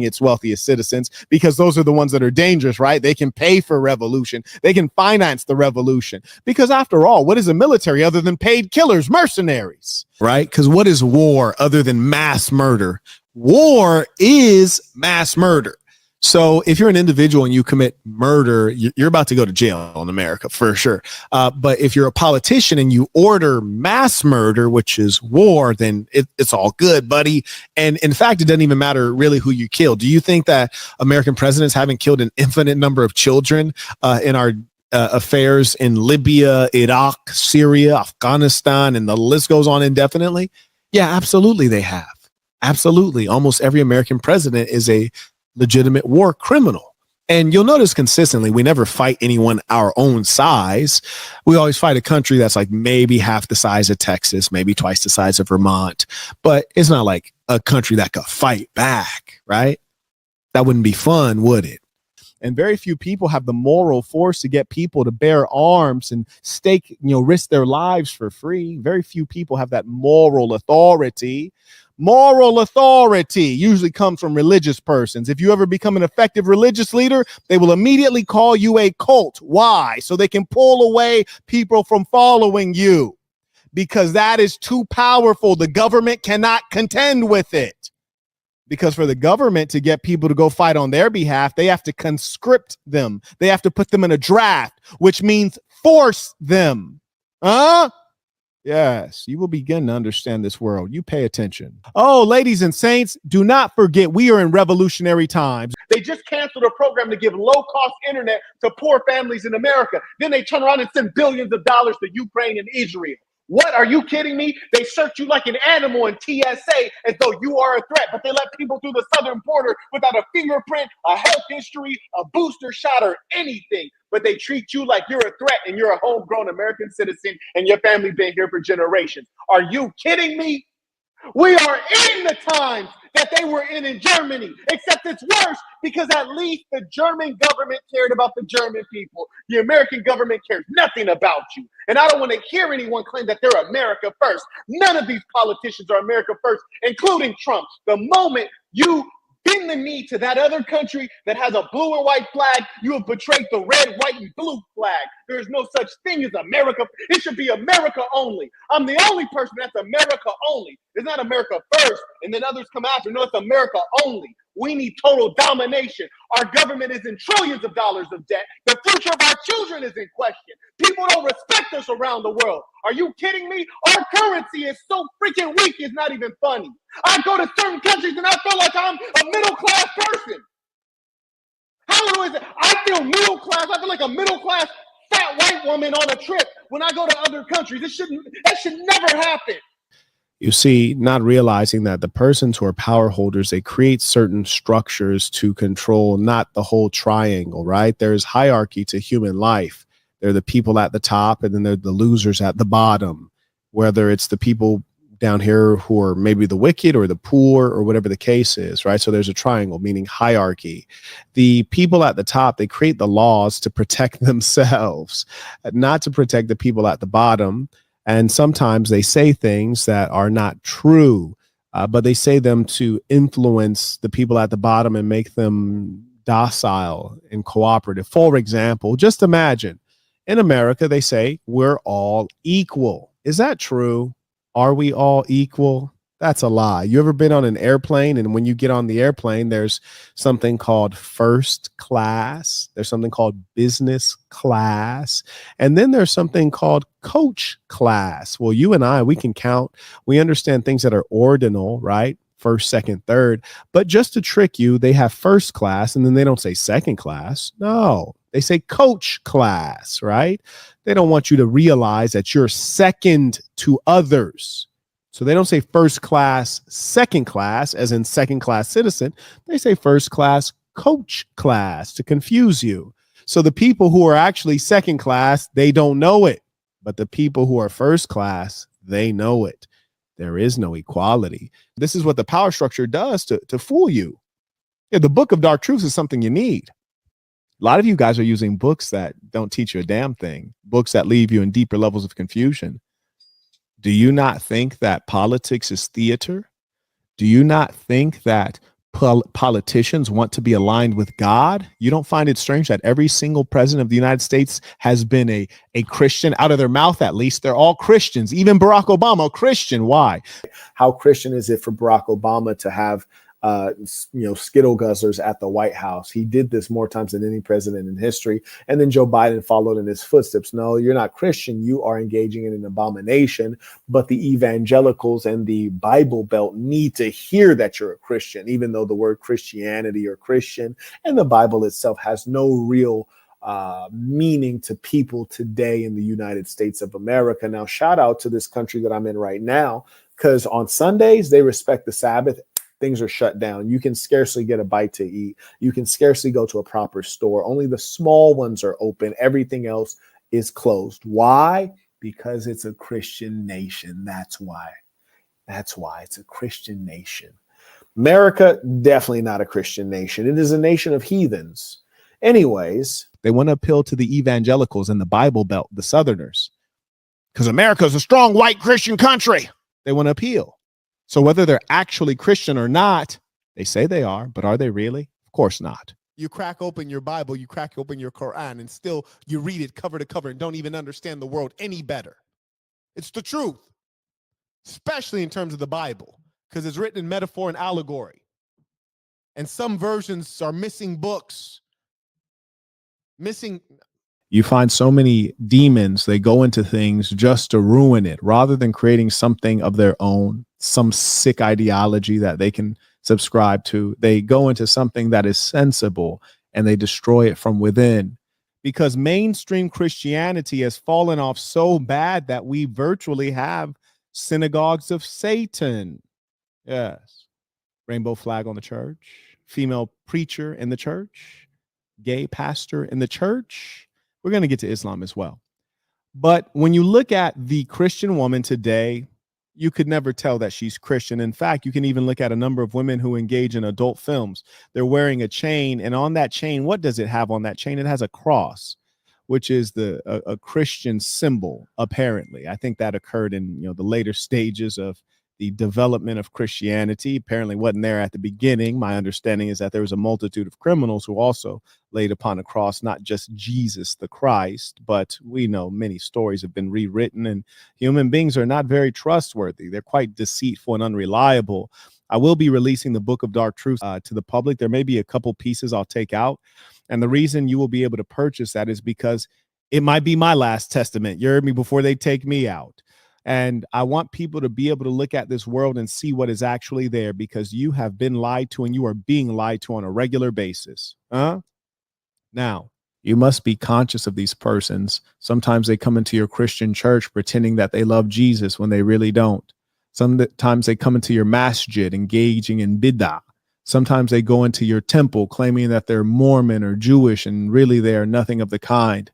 its wealthiest citizens, because those are the ones that are dangerous, right? They can pay for revolution. They can finance the revolution, because after all, what is a military other than paid killers, mercenaries, right? Because what is war other than mass murder? War is mass murder. So if you're an individual and you commit murder, you're about to go to jail in America for sure. But if you're a politician and you order mass murder, which is war, then it's all good, buddy. And in fact, it doesn't even matter really who you kill. Do you think that American presidents haven't killed an infinite number of children in our affairs in Libya, Iraq, Syria, Afghanistan, and the list goes on indefinitely? Yeah, absolutely they have. Absolutely. Almost every American president is a legitimate war criminal. And you'll notice consistently, we never fight anyone our own size. We always fight a country that's like maybe half the size of Texas, maybe twice the size of Vermont. But it's not like a country that could fight back, right? That wouldn't be fun, would it? And very few people have the moral force to get people to bear arms and risk their lives for free. Very few people have that moral authority. Moral authority usually comes from religious persons. If you ever become an effective religious leader, they will immediately call you a cult. Why? So they can pull away people from following you, because that is too powerful. The government cannot contend with it, because for the government to get people to go fight on their behalf, they have to conscript them. They have to put them in a draft, which means force them. Yes, you will begin to understand this world. You pay attention. Oh, ladies and saints, do not forget we are in revolutionary times. They just canceled a program to give low-cost internet to poor families in America. Then they turn around and send billions of dollars to Ukraine and Israel. What? Are you kidding me? They search you like an animal in TSA as though you are a threat, but they let people through the southern border without a fingerprint, a health history, a booster shot, or anything. But they treat you like you're a threat and you're a homegrown American citizen and your family been here for generations. Are you kidding me? We are in the times that they were in Germany, except it's worse because at least the German government cared about the German people. The American government cares nothing about you. And I don't want to hear anyone claim that they're America first. None of these politicians are America first, including Trump. The moment you bend the knee to that other country that has a blue and white flag, you have betrayed the red, white, and blue flag. There is no such thing as America. It should be America only. I'm the only person that's America only. It's not America first, and then others come after. No, it's America only. We need total domination. Our government is in trillions of dollars of debt. The future of our children is in question. People don't respect us around the world. Are you kidding me? Our currency is so freaking weak, it's not even funny. I go to certain countries and I feel like I'm a middle-class person. How is it? I feel middle class. I feel like a middle-class fat white woman on a trip when I go to other countries. That should never happen. You see, not realizing that the persons who are power holders, they create certain structures to control not the whole triangle, right? There's hierarchy to human life. They're the people at the top, and then they're the losers at the bottom, whether it's the people down here who are maybe the wicked or the poor or whatever the case is, right? So there's a triangle, meaning hierarchy. The people at the top, they create the laws to protect themselves, not to protect the people at the bottom. And sometimes they say things that are not true, but they say them to influence the people at the bottom and make them docile and cooperative. For example, just imagine in America, they say we're all equal. Is that true? Are we all equal? That's a lie. You ever been on an airplane, and when you get on the airplane, there's something called first class. There's something called business class. And then there's something called coach class. Well, you and I, we can count. We understand things that are ordinal, right? First, second, third. But just to trick you, they have first class, and then they don't say second class. No, they say coach class, right? They don't want you to realize that you're second to others. So they don't say first class, second class, as in second class citizen. They say first class, coach class to confuse you. So the people who are actually second class, they don't know it. But the people who are first class, they know it. There is no equality. This is what the power structure does to fool you. Yeah, the book of dark truths is something you need. A lot of you guys are using books that don't teach you a damn thing, books that leave you in deeper levels of confusion. Do you not think that politics is theater? Do you not think that politicians want to be aligned with God? You don't find it strange that every single president of the United States has been a Christian? Out of their mouth, at least, they're all Christians. Even Barack Obama, a Christian. Why? How Christian is it for Barack Obama to have Skittle guzzlers at the White House? He did this more times than any president in history. And then Joe Biden followed in his footsteps. No, you're not Christian. You are engaging in an abomination. But the evangelicals and the Bible Belt need to hear that you're a Christian, even though the word Christianity or Christian and the Bible itself has no real meaning to people today in the United States of America. Now, shout out to this country that I'm in right now, because on Sundays, they respect the Sabbath. Things are shut down. You can scarcely get a bite to eat. You can scarcely go to a proper store. Only the small ones are open. Everything else is closed. Why? Because it's a Christian nation. That's why. That's why it's a Christian nation. America, definitely not a Christian nation. It is a nation of heathens. Anyways, they want to appeal to the evangelicals in the Bible Belt, the Southerners, because America is a strong white Christian country. They want to appeal. So whether they're actually Christian or not, they say they are, but are they really? Of course not. You crack open your Bible, you crack open your Quran, and still you read it cover to cover and don't even understand the world any better. It's the truth, especially in terms of the Bible, because it's written in metaphor and allegory. And some versions are missing books. You find so many demons, they go into things just to ruin it rather than creating something of their own, some sick ideology that they can subscribe to. They go into something that is sensible and they destroy it from within, because mainstream Christianity has fallen off so bad that we virtually have synagogues of Satan. Yes. Rainbow flag on the church, female preacher in the church, gay pastor in the church. We're going to get to Islam as well. But when you look at the Christian woman today, you could never tell that she's Christian. In fact, you can even look at a number of women who engage in adult films. They're wearing a chain, and on that chain, what does it have on that chain? It has a cross, which is a Christian symbol, apparently. I think that occurred in the later stages of the development of Christianity. Apparently wasn't there at the beginning. My understanding is that there was a multitude of criminals who also laid upon a cross, not just Jesus the Christ, but we know many stories have been rewritten, and human beings are not very trustworthy. They're quite deceitful and unreliable. I will be releasing the Book of Dark Truths to the public. There may be a couple pieces I'll take out. And the reason you will be able to purchase that is because it might be my last testament. You heard me, before they take me out. And I want people to be able to look at this world and see what is actually there, because you have been lied to and you are being lied to on a regular basis. Now, you must be conscious of these persons. Sometimes they come into your Christian church pretending that they love Jesus when they really don't. Sometimes they come into your masjid engaging in bid'ah. Sometimes they go into your temple claiming that they're Mormon or Jewish, and really they are nothing of the kind.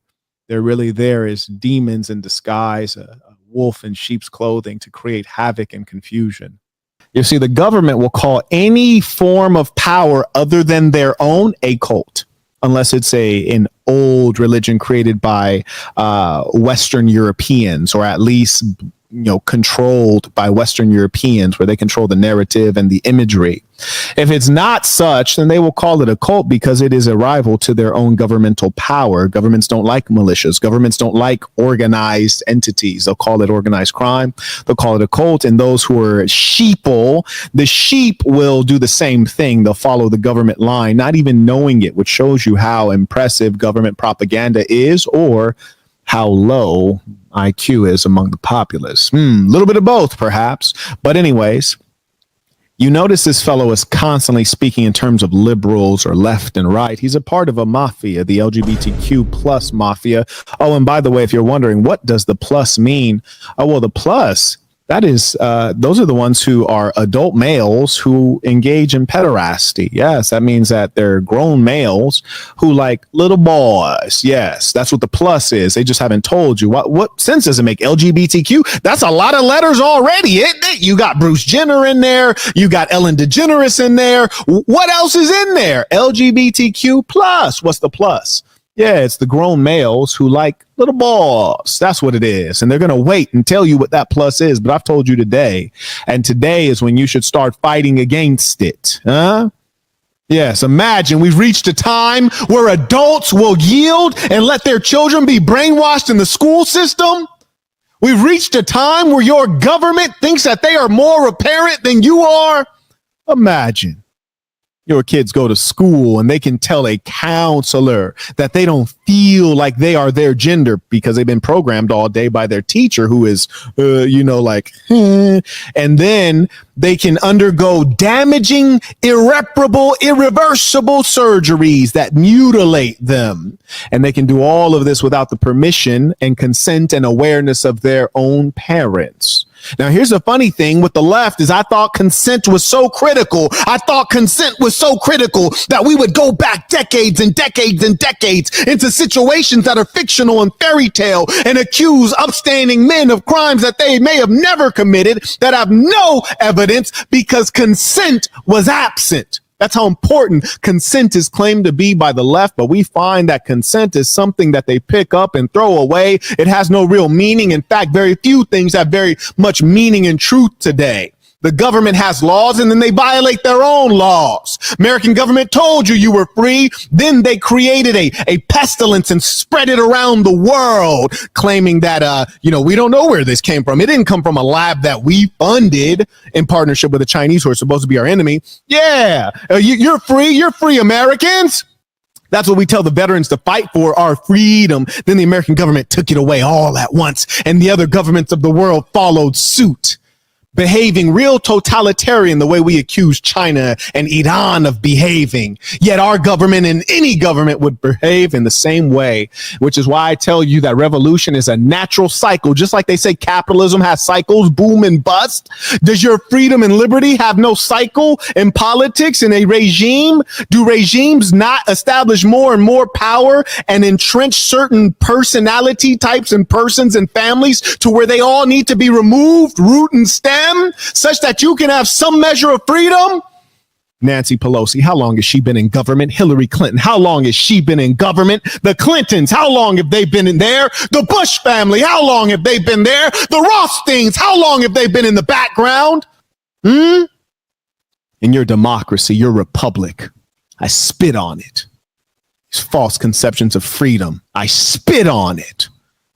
They're really there as demons in disguise, a wolf in sheep's clothing, to create havoc and confusion. You see, the government will call any form of power other than their own a cult, unless it's an old religion created by Western Europeans, or at least controlled by Western Europeans, where they control the narrative and the imagery. If it's not such, then they will call it a cult because it is a rival to their own governmental power. Governments don't like militias. Governments don't like organized entities. They'll call it organized crime. They'll call it a cult. And those who are sheeple, the sheep will do the same thing. They'll follow the government line, not even knowing it, which shows you how impressive government propaganda is, or how low IQ is among the populace. A little bit of both, perhaps. But anyways, you notice this fellow is constantly speaking in terms of liberals or left and right. He's a part of a mafia, the LGBTQ plus mafia. Oh, and by the way, if you're wondering, what does the plus mean? Oh, well, the plus, that is, those are the ones who are adult males who engage in pederasty. Yes, that means that they're grown males who like little boys. Yes, that's what the plus is. They just haven't told you. What sense does it make? LGBTQ? That's a lot of letters already, isn't it? You got Bruce Jenner in there. You got Ellen DeGeneres in there. What else is in there? LGBTQ plus. What's the plus? Yeah, it's the grown males who like little boys. That's what it is. And they're going to wait and tell you what that plus is. But I've told you today. And today is when you should start fighting against it. Yes, imagine we've reached a time where adults will yield and let their children be brainwashed in the school system. We've reached a time where your government thinks that they are more apparent than you are. Imagine. Your kids go to school and they can tell a counselor that they don't feel like they are their gender because they've been programmed all day by their teacher who is, and then they can undergo damaging, irreparable, irreversible surgeries that mutilate them. And they can do all of this without the permission and consent and awareness of their own parents. Now, here's the funny thing with the left is I thought consent was so critical. I thought consent was so critical that we would go back decades and decades and decades into situations that are fictional and fairy tale and accuse upstanding men of crimes that they may have never committed that have no evidence because consent was absent. That's how important consent is claimed to be by the left, but we find that consent is something that they pick up and throw away. It has no real meaning. In fact, very few things have very much meaning and truth today. The government has laws and then they violate their own laws. American government told you were free. Then they created a pestilence and spread it around the world, claiming that, we don't know where this came from. It didn't come from a lab that we funded in partnership with the Chinese, who are supposed to be our enemy. Yeah, you're free. You're free, Americans. That's what we tell the veterans to fight for, our freedom. Then the American government took it away all at once, and the other governments of the world followed suit. behaving real totalitarian the way we accuse China and Iran of behaving. Yet our government and any government would behave in the same way, which is why I tell you that revolution is a natural cycle. Just like they say capitalism has cycles, boom and bust. Does your freedom and liberty have no cycle in politics in a regime? Do regimes not establish more and more power and entrench certain personality types and persons and families to where they all need to be removed, root and stem, such that you can have some measure of freedom? Nancy Pelosi, how long has she been in government? Hillary Clinton, how long has she been in government? The Clintons, how long have they been in there? The Bush family, how long have they been there? The Rothsteins, how long have they been in the background? In your democracy, your republic, I spit on it. These false conceptions of freedom, I spit on it.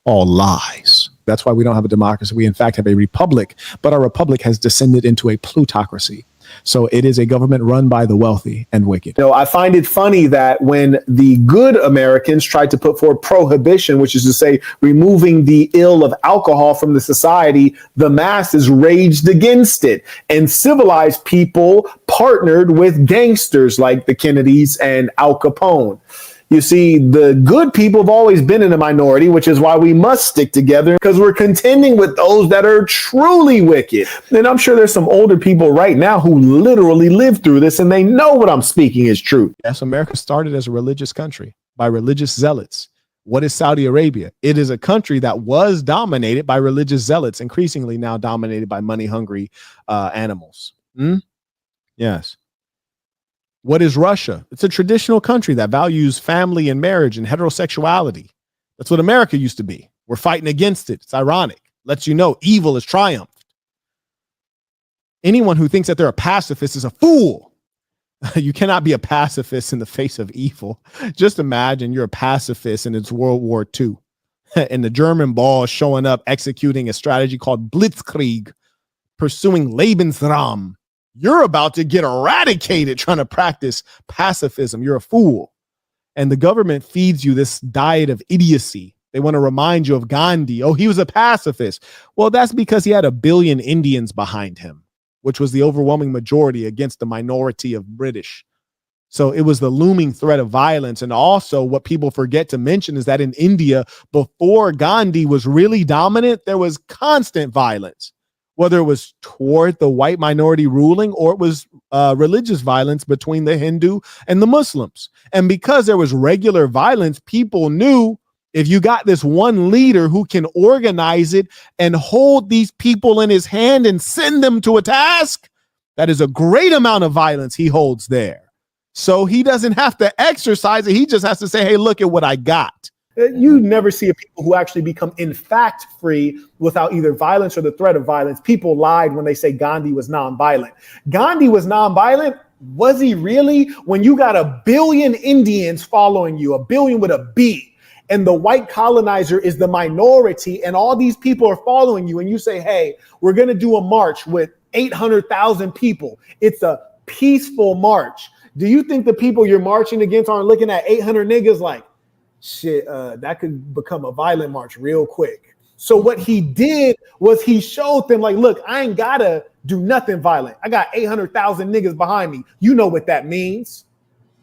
All lies. That's why we don't have a democracy. We, in fact, have a republic, but our republic has descended into a plutocracy. So it is a government run by the wealthy and wicked. You know, I find it funny that when the good Americans tried to put forward prohibition, which is to say removing the ill of alcohol from the society, the masses raged against it. And civilized people partnered with gangsters like the Kennedys and Al Capone. You see, the good people have always been in a minority, which is why we must stick together, because we're contending with those that are truly wicked. And I'm sure there's some older people right now who literally lived through this and they know what I'm speaking is true. Yes, America started as a religious country by religious zealots. What is Saudi Arabia? It is a country that was dominated by religious zealots, increasingly now dominated by money-hungry animals. Yes. What is Russia? It's a traditional country that values family and marriage and heterosexuality. That's what America used to be. We're fighting against it. It's ironic. Lets you know evil has triumphed. Anyone who thinks that they're a pacifist is a fool. You cannot be a pacifist in the face of evil. Just imagine you're a pacifist and it's World War II and the German ball is showing up executing a strategy called Blitzkrieg, pursuing Lebensraum. You're about to get eradicated trying to practice pacifism. You're a fool. And the government feeds you this diet of idiocy. They want to remind you of Gandhi. Oh, he was a pacifist. Well, that's because he had 1 billion Indians behind him, which was the overwhelming majority against the minority of British. So it was the looming threat of violence. And also what people forget to mention is that in India, before Gandhi was really dominant, there was constant violence, whether it was toward the white minority ruling or it was religious violence between the Hindu and the Muslims. And because there was regular violence, people knew if you got this one leader who can organize it and hold these people in his hand and send them to a task, that is a great amount of violence he holds there. So he doesn't have to exercise it. He just has to say, hey, look at what I got. You never see a people who actually become in fact free without either violence or the threat of violence. People lied when they say Gandhi was nonviolent. Gandhi was nonviolent. Was he really? When you got 1 billion Indians following you, 1 billion with a B, and the white colonizer is the minority and all these people are following you and you say, hey, we're going to do a march with 800,000 people. It's a peaceful march. Do you think the people you're marching against aren't looking at 800 niggas like, shit, that could become a violent march real quick? So what he did was he showed them like, look, I ain't gotta do nothing violent. I got 800,000 niggas behind me. You know what that means.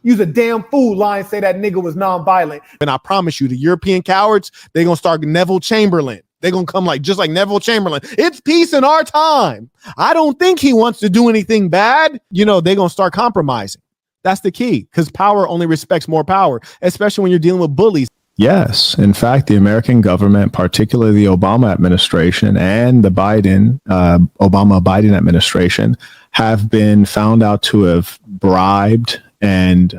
You's a damn fool lying, say that nigga was nonviolent. And I promise you, the European cowards, they're going to start Neville Chamberlain. They're going to come like just like Neville Chamberlain. It's peace in our time. I don't think he wants to do anything bad. You know, they're going to start compromising. That's the key, because power only respects more power, especially when you're dealing with bullies. Yes. In fact, the American government, particularly the Obama administration and the Obama-Biden administration, have been found out to have bribed and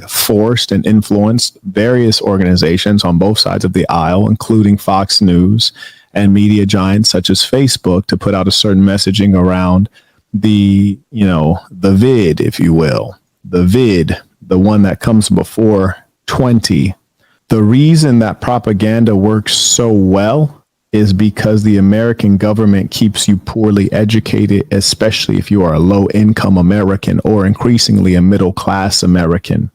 forced and influenced various organizations on both sides of the aisle, including Fox News and media giants such as Facebook, to put out a certain messaging around the vid, if you will. The vid, the one that comes before 20. The reason that propaganda works so well is because the American government keeps you poorly educated, especially if you are a low-income American or increasingly a middle-class American.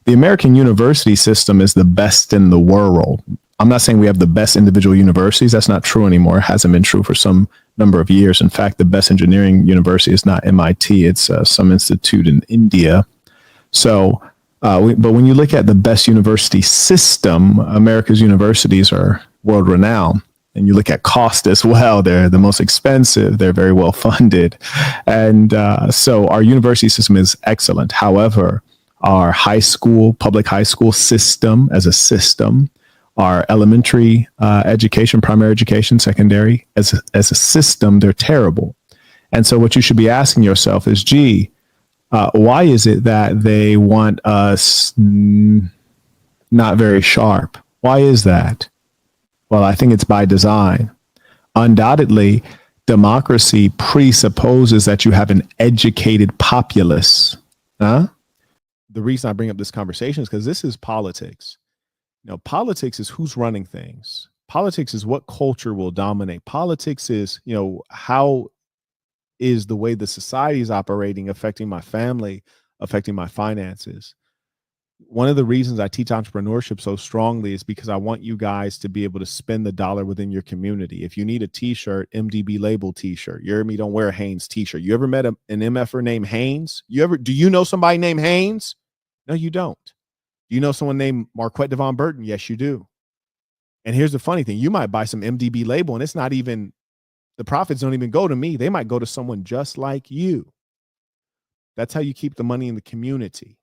The American university system is the best in the world. I'm not saying we have the best individual universities. That's not true anymore. It hasn't been true for some number of years. In fact, the best engineering university is not MIT, it's some institute in India. So, but when you look at the best university system, America's universities are world renowned. And you look at cost as well, they're the most expensive, they're very well funded. And so our university system is excellent. However, our public high school system as a system, our elementary education, primary education, secondary, as a system, they're terrible. And so what you should be asking yourself is, why is it that they want us not very sharp? Why is that? Well, I think it's by design. Undoubtedly, democracy presupposes that you have an educated populace. The reason I bring up this conversation is because this is politics. Politics is who's running things. Politics is what culture will dominate. Politics is, how is the way the society is operating affecting my family, affecting my finances. One of the reasons I teach entrepreneurship so strongly is because I want you guys to be able to spend the dollar within your community. If you need a t-shirt, MDB label t-shirt. You heard me, don't wear a Hanes t-shirt. You ever met an MFer named Haynes? Do you know somebody named Haynes? No, you don't. Do you know someone named Marquette Devon Burton? Yes, you do. And here's the funny thing. You might buy some MDB label and it's not even, the profits don't even go to me. They might go to someone just like you. That's how you keep the money in the community.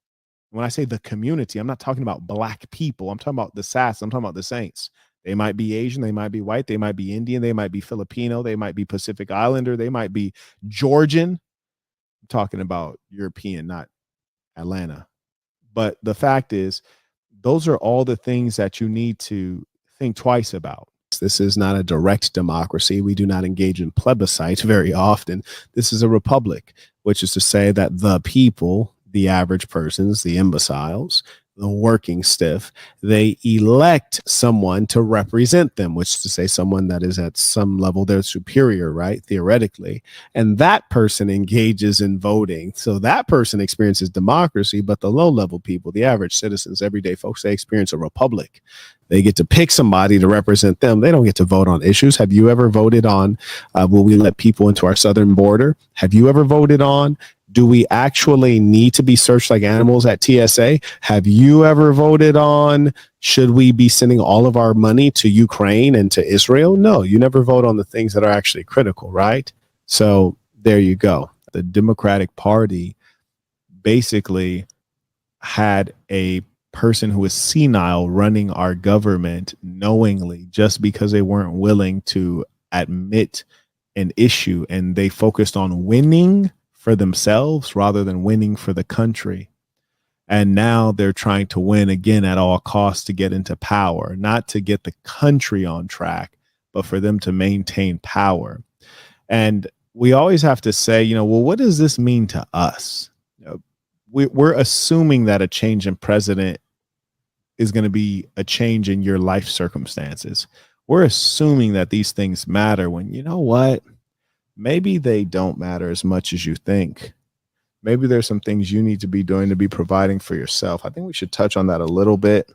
When I say the community, I'm not talking about black people. I'm talking about the saints. I'm talking about the saints. They might be Asian. They might be white. They might be Indian. They might be Filipino. They might be Pacific Islander. They might be Georgian. I'm talking about European, not Atlanta. But the fact is, those are all the things that you need to think twice about. This is not a direct democracy. We do not engage in plebiscites very often. This is a republic, which is to say that the people, the average persons, the imbeciles, the working stiff, they elect someone to represent them, which is to say someone that is at some level their superior, right? Theoretically. And that person engages in voting. So that person experiences democracy, but the low level people, the average citizens, everyday folks, they experience a republic. They get to pick somebody to represent them. They don't get to vote on issues. Have you ever voted on, will we let people into our southern border? Have you ever voted on, do we actually need to be searched like animals at TSA? Have you ever voted on, should we be sending all of our money to Ukraine and to Israel? No, you never vote on the things that are actually critical, right? So there you go. The Democratic Party basically had a person who was senile running our government knowingly, just because they weren't willing to admit an issue, and they focused on winning for themselves rather than winning for the country. And now they're trying to win again at all costs to get into power, not to get the country on track, but for them to maintain power. And we always have to say, well, what does this mean to us? We're assuming that a change in president is going to be a change in your life circumstances. We're assuming that these things matter when, you know what? Maybe they don't matter as much as you think. Maybe there's some things you need to be doing to be providing for yourself. I think we should touch on that a little bit,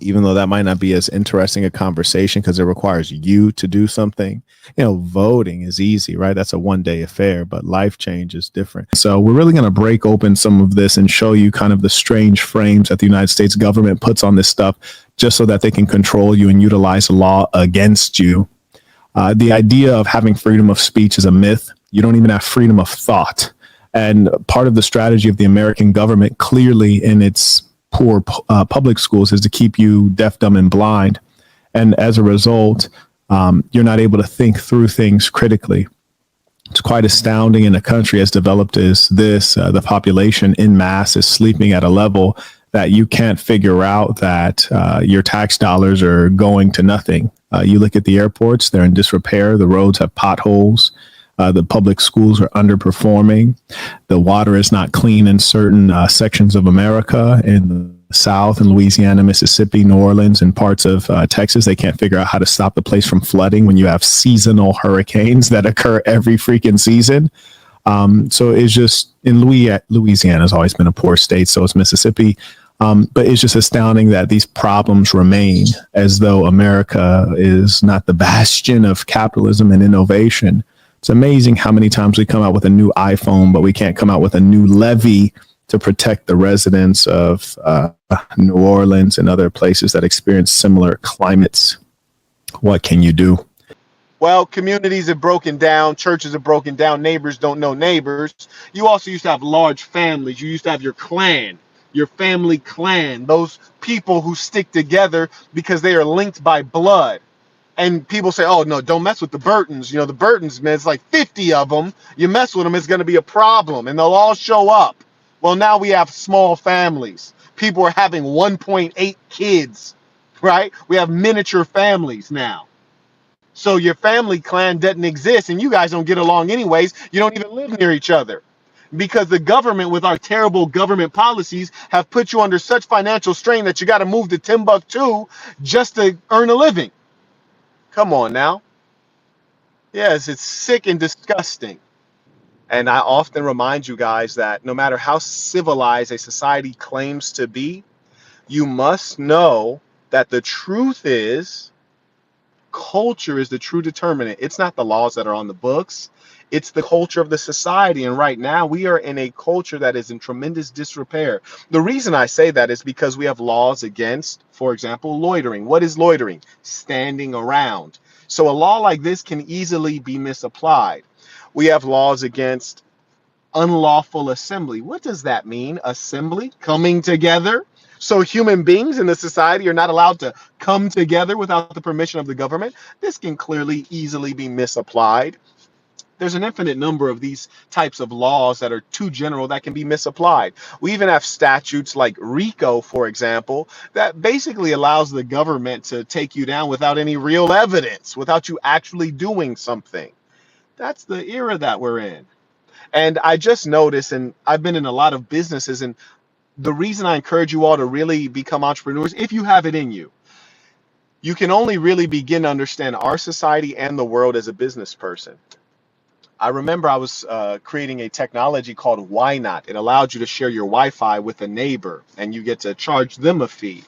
even though that might not be as interesting a conversation because it requires you to do something. Voting is easy, right? That's a one-day affair, but life change is different. So we're really going to break open some of this and show you kind of the strange frames that the United States government puts on this stuff just so that they can control you and utilize law against you. The idea of having freedom of speech is a myth. You don't even have freedom of thought. And part of the strategy of the American government, clearly in its poor public schools, is to keep you deaf, dumb, and blind. And as a result, you're not able to think through things critically. It's quite astounding in a country as developed as this. The population in mass is sleeping at a level that you can't figure out that your tax dollars are going to nothing. You look at the airports, they're in disrepair. The roads have potholes. The public schools are underperforming. The water is not clean in certain sections of America, in the South, in Louisiana, Mississippi, New Orleans, and parts of Texas. They can't figure out how to stop the place from flooding when you have seasonal hurricanes that occur every freaking season. So it's just, in Louisiana has always been a poor state. So is Mississippi. But it's just astounding that these problems remain, as though America is not the bastion of capitalism and innovation. It's amazing how many times we come out with a new iPhone, but we can't come out with a new levy to protect the residents of New Orleans and other places that experience similar climates. What can you do? Well, communities have broken down, churches have broken down, neighbors don't know neighbors. You also used to have large families. You used to have your clan, your family clan, those people who stick together because they are linked by blood. And people say, oh, no, don't mess with the Burtons. You know, the Burtons, man, it's like 50 of them. You mess with them, it's going to be a problem. And they'll all show up. Well, now we have small families. People are having 1.8 kids, right? We have miniature families now. So your family clan doesn't exist, and you guys don't get along anyways. You don't even live near each other because the government, with our terrible government policies, have put you under such financial strain that you got to move to Timbuktu just to earn a living. Come on now. Yes, it's sick and disgusting. And I often remind you guys that no matter how civilized a society claims to be, you must know that the truth is culture is the true determinant. It's not the laws that are on the books. It's the culture of the society. And right now we are in a culture that is in tremendous disrepair. The reason I say that is because we have laws against, for example, loitering. What is loitering? Standing around. So a law like this can easily be misapplied. We have laws against unlawful assembly. What does that mean? Assembly? Coming together? So human beings in the society are not allowed to come together without the permission of the government. This can clearly easily be misapplied. There's an infinite number of these types of laws that are too general that can be misapplied. We even have statutes like RICO, for example, that basically allows the government to take you down without any real evidence, without you actually doing something. That's the era that we're in. And I just noticed, and I've been in a lot of businesses, and the reason I encourage you all to really become entrepreneurs, if you have it in you, you can only really begin to understand our society and the world as a business person. I remember I was creating a technology called Why Not. It allowed you to share your Wi-Fi with a neighbor, and you get to charge them a fee,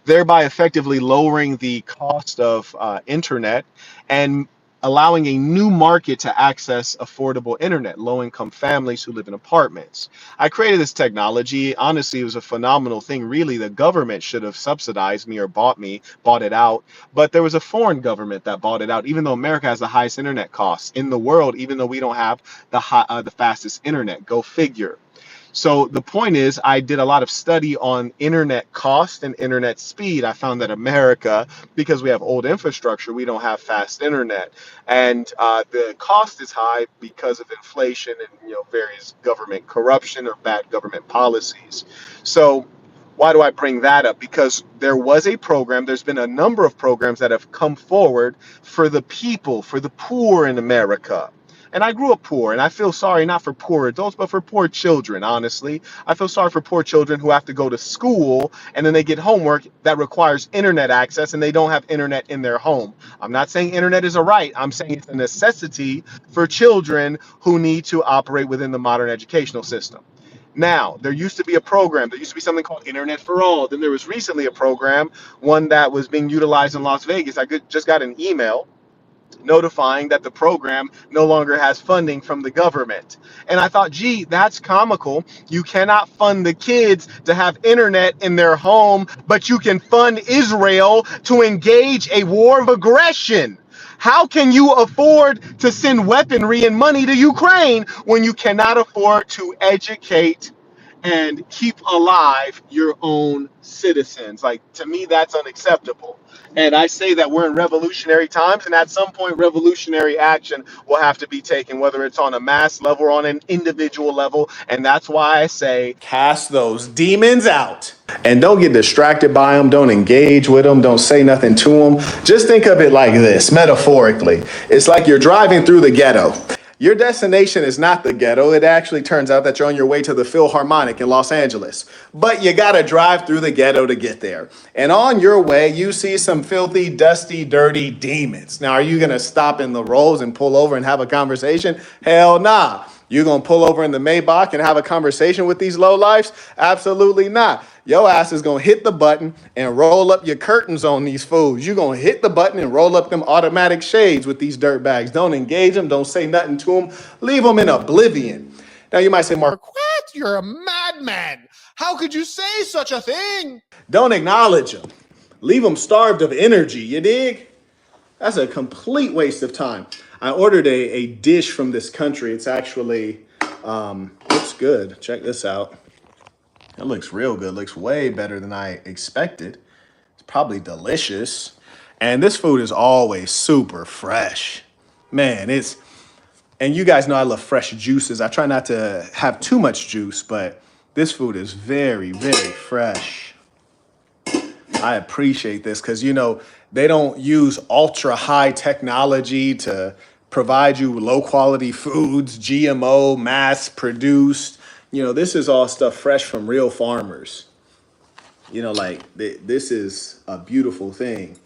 thereby effectively lowering the cost of internet and allowing a new market to access affordable internet, low-income families who live in apartments. I created this technology. Honestly, it was a phenomenal thing. Really, the government should have subsidized me or bought it out. But there was a foreign government that bought it out, even though America has the highest internet costs in the world, even though we don't have the fastest internet. Go figure. So the point is, I did a lot of study on internet cost and internet speed. I found that America, because we have old infrastructure, we don't have fast internet. And the cost is high because of inflation and various government corruption or bad government policies. So why do I bring that up? Because there was a program, there's been a number of programs that have come forward for the people, for the poor in America. And I grew up poor, and I feel sorry not for poor adults, but for poor children, honestly. I feel sorry for poor children who have to go to school, and then they get homework that requires internet access, and they don't have internet in their home. I'm not saying internet is a right. I'm saying it's a necessity for children who need to operate within the modern educational system. Now, there used to be a program. There used to be something called Internet for All. Then there was recently a program, one that was being utilized in Las Vegas. I just got an email notifying that the program no longer has funding from the government. And I thought, gee, that's comical. You cannot fund the kids to have internet in their home, but you can fund Israel to engage a war of aggression. How can you afford to send weaponry and money to Ukraine when you cannot afford to educate and keep alive your own citizens? Like, to me, that's unacceptable. And I say that we're in revolutionary times, and at some point, revolutionary action will have to be taken, whether it's on a mass level or on an individual level. And that's why I say, cast those demons out. And don't get distracted by them. Don't engage with them. Don't say nothing to them. Just think of it like this, metaphorically. It's like you're driving through the ghetto. Your destination is not the ghetto. It actually turns out that you're on your way to the Philharmonic in Los Angeles. But you got to drive through the ghetto to get there. And on your way, you see some filthy, dusty, dirty demons. Now, are you going to stop in the roads and pull over and have a conversation? Hell nah. You gonna pull over in the Maybach and have a conversation with these lowlifes? Absolutely not. Your ass is gonna hit the button and roll up your curtains on these fools. You gonna hit the button and roll up them automatic shades with these dirt bags. Don't engage them. Don't say nothing to them. Leave them in oblivion. Now you might say, Mark, What? You're a madman. How could you say such a thing? don't acknowledge them. Leave them starved of energy. You dig? That's a complete waste of time. I ordered a dish from this country. It's actually, looks good. Check this out. It looks real good. Looks way better than I expected. It's probably delicious. And this food is always super fresh. Man, and you guys know I love fresh juices. I try not to have too much juice, but this food is very, very fresh. I appreciate this because, they don't use ultra high technology to provide you low quality foods, GMO, mass produced. This is all stuff fresh from real farmers. This is a beautiful thing.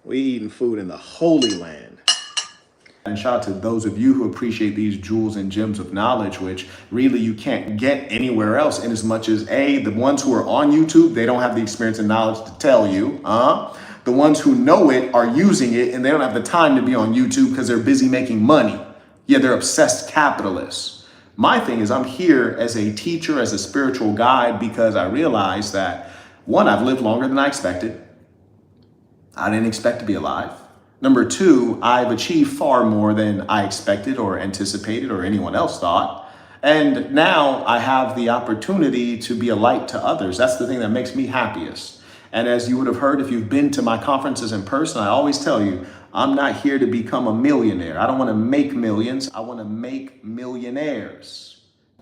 We eating food in the Holy Land. And shout out to those of you who appreciate these jewels and gems of knowledge, which really you can't get anywhere else, in as much as the ones who are on YouTube, they don't have the experience and knowledge to tell you. The ones who know it are using it, and they don't have the time to be on YouTube because they're busy making money. Yeah, they're obsessed capitalists. My thing is, I'm here as a teacher, as a spiritual guide, because I realize that, one, I've lived longer than I expected. I didn't expect to be alive. Number two, I've achieved far more than I expected or anticipated or anyone else thought. And now I have the opportunity to be a light to others. That's the thing that makes me happiest. And as you would have heard if you've been to my conferences in person, I always tell you, I'm not here to become a millionaire. I don't want to make millions. I want to make millionaires.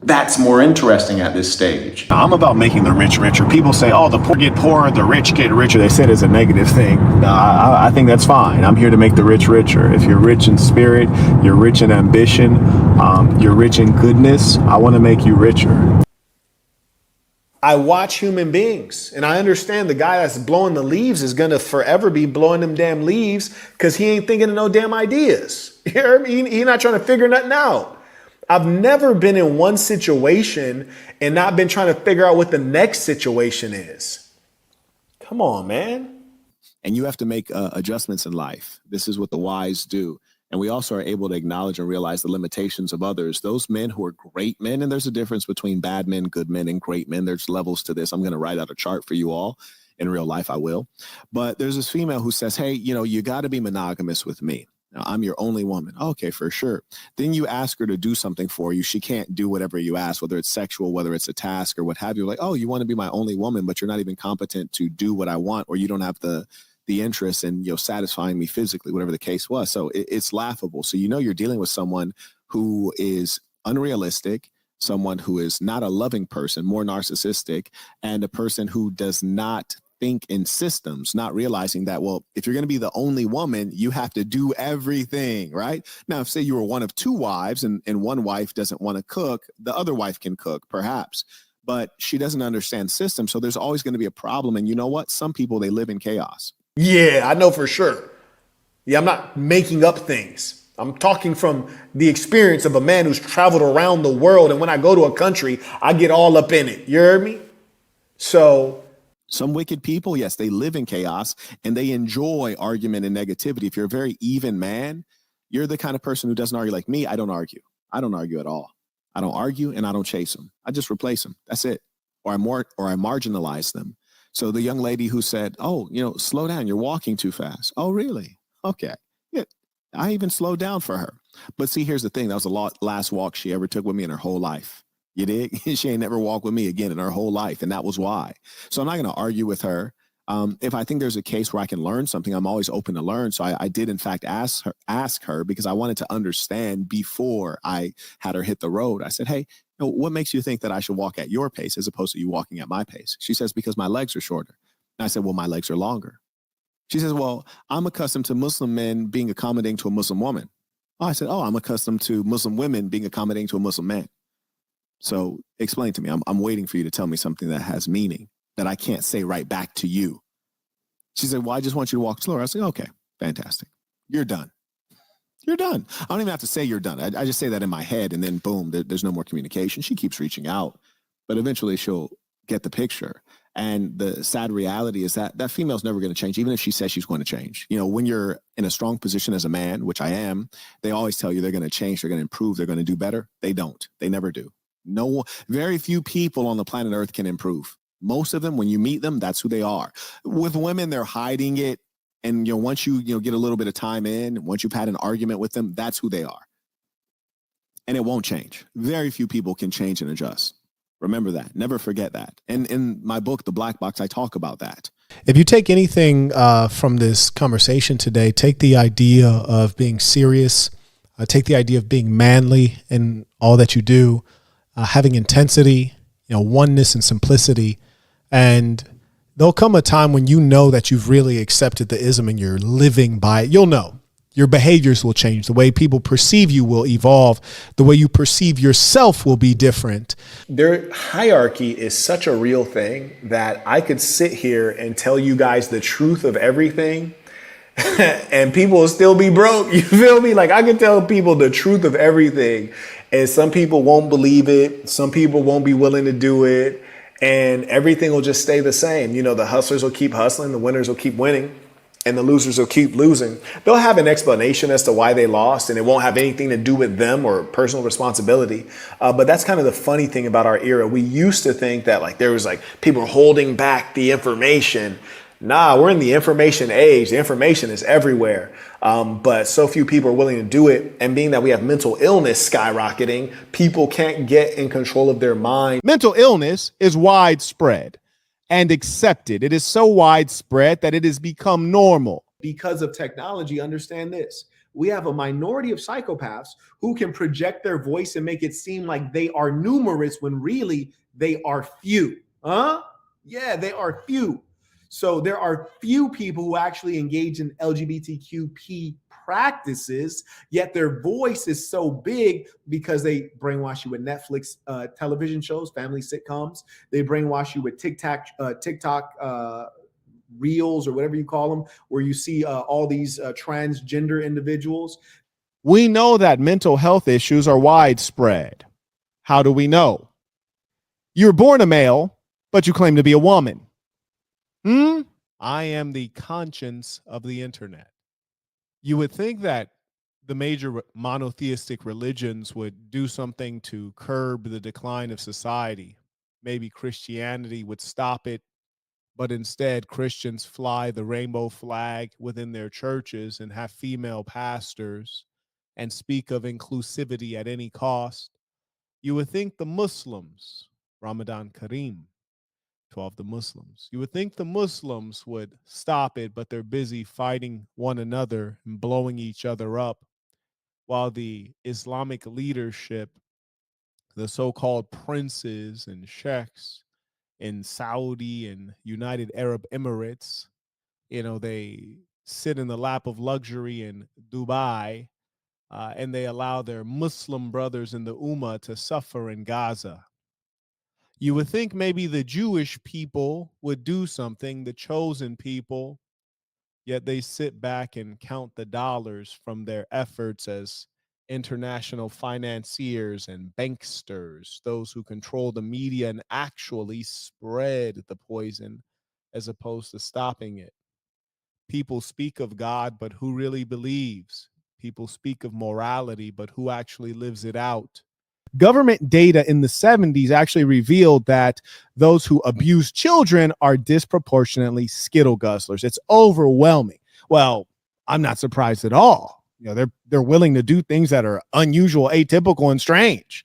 That's more interesting at this stage. I'm about making the rich richer. People say, oh, the poor get poorer, the rich get richer. They said it's a negative thing. No, I think that's fine. I'm here to make the rich richer. If you're rich in spirit, you're rich in ambition, you're rich in goodness, I want to make you richer. I watch human beings, and I understand the guy that's blowing the leaves is going to forever be blowing them damn leaves because he ain't thinking of no damn ideas. You know what I mean? He's not trying to figure nothing out. I've never been in one situation and not been trying to figure out what the next situation is. Come on, man. And you have to make adjustments in life. This is what the wise do. And we also are able to acknowledge and realize the limitations of others. Those men who are great men, and there's a difference between bad men, good men, and great men. There's levels to this. I'm going to write out a chart for you all. In real life, I will. But there's this female who says, hey, you got to be monogamous with me. Now, I'm your only woman. Okay, for sure. Then you ask her to do something for you. She can't do whatever you ask, whether it's sexual, whether it's a task or what have you. Like, oh, you want to be my only woman, but you're not even competent to do what I want, or you don't have the interest in satisfying me physically, whatever the case was. So it's laughable. So you're dealing with someone who is unrealistic, someone who is not a loving person, more narcissistic, and a person who does not think in systems, not realizing that, well, if you're going to be the only woman, you have to do everything, right? Now, if say you were one of two wives and one wife doesn't want to cook, the other wife can cook, perhaps, but she doesn't understand systems. So there's always going to be a problem. And you know what? Some people, they live in chaos. Yeah, I know for sure. Yeah, I'm not making up things. I'm talking from the experience of a man who's traveled around the world. And when I go to a country, I get all up in it. You heard me? So some wicked people, yes, they live in chaos and they enjoy argument and negativity. If you're a very even man, you're the kind of person who doesn't argue. Like me, I don't argue. I don't argue at all. I don't argue and I don't chase them. I just replace them. That's it. Or I marginalize them. So the young lady who said, oh, slow down, you're walking too fast. Oh, really? Okay. Yeah, I even slowed down for her. But see, here's the thing. That was the last walk she ever took with me in her whole life. You dig? She ain't never walked with me again in her whole life. And that was why. So I'm not going to argue with her. If I think there's a case where I can learn something, I'm always open to learn. So I did, in fact, ask her because I wanted to understand before I had her hit the road. I said, hey, what makes you think that I should walk at your pace as opposed to you walking at my pace? She says, because my legs are shorter. And I said, well, my legs are longer. She says, well, I'm accustomed to Muslim men being accommodating to a Muslim woman. Oh, I said, oh, I'm accustomed to Muslim women being accommodating to a Muslim man. So explain to me. I'm waiting for you to tell me something that has meaning that I can't say right back to you. She said, well, I just want you to walk slower. I said, okay, fantastic. You're done. You're done. I don't even have to say you're done. I just say that in my head, and then boom, there's no more communication. She keeps reaching out, but eventually she'll get the picture. And the sad reality is that that female's never going to change, even if she says she's going to change. You know, when you're in a strong position as a man, which I am, they always tell you they're going to change, they're going to improve, they're going to do better. They don't. They never do. No, very few people on the planet Earth can improve. Most of them, when you meet them, that's who they are. With women, they're hiding it. And, you know, once you get a little bit of time in, once you've had an argument with them, that's who they are. And it won't change. Very few people can change and adjust. Remember that. Never forget that. And in my book, The Black Box, I talk about that. If you take anything from this conversation today, take the idea of being serious, take the idea of being manly in all that you do, having intensity, oneness and simplicity. And there'll come a time when you know that you've really accepted the ism and you're living by it. You'll know. Your behaviors will change. The way people perceive you will evolve. The way you perceive yourself will be different. Their hierarchy is such a real thing that I could sit here and tell you guys the truth of everything and people will still be broke. You feel me? Like, I can tell people the truth of everything and some people won't believe it. Some people won't be willing to do it, and everything will just stay the same. The hustlers will keep hustling. The winners will keep winning. And the losers will keep losing. They'll have an explanation as to why they lost, and it won't have anything to do with them or personal responsibility. But that's kind of the funny thing about our era. We used to think that there was people holding back the information. Nah, we're in the information age. The information is everywhere. But so few people are willing to do it. And being that we have mental illness skyrocketing, people can't get in control of their mind. Mental illness is widespread and accepted. It is so widespread that it has become normal. Because of technology, understand this. We have a minority of psychopaths who can project their voice and make it seem like they are numerous when really they are few. Yeah, they are few. So there are few people who actually engage in LGBTQP practices, yet their voice is so big because they brainwash you with Netflix television shows, family sitcoms. They brainwash you with TikTok reels or whatever you call them, where you see all these transgender individuals. We know that mental health issues are widespread. How do we know? You were born a male, but you claim to be a woman. I am the conscience of the internet. You would think that the major monotheistic religions would do something to curb the decline of society. Maybe Christianity would stop it, but instead Christians fly the rainbow flag within their churches and have female pastors and speak of inclusivity at any cost. You would think the Muslims, Ramadan Kareem, to all of the Muslims. You would think the Muslims would stop it, but they're busy fighting one another and blowing each other up, while the Islamic leadership, the so-called princes and sheikhs in Saudi and United Arab Emirates, they sit in the lap of luxury in Dubai, and they allow their Muslim brothers in the Ummah to suffer in Gaza. You would think maybe the Jewish people would do something, the chosen people, yet they sit back and count the dollars from their efforts as international financiers and banksters, those who control the media and actually spread the poison as opposed to stopping it. People speak of God, but who really believes? People speak of morality, but who actually lives it out? Government data in the 70s actually revealed that those who abuse children are disproportionately Skittle guzzlers. It's overwhelming. Well, I'm not surprised at all. They're willing to do things that are unusual, atypical, and strange.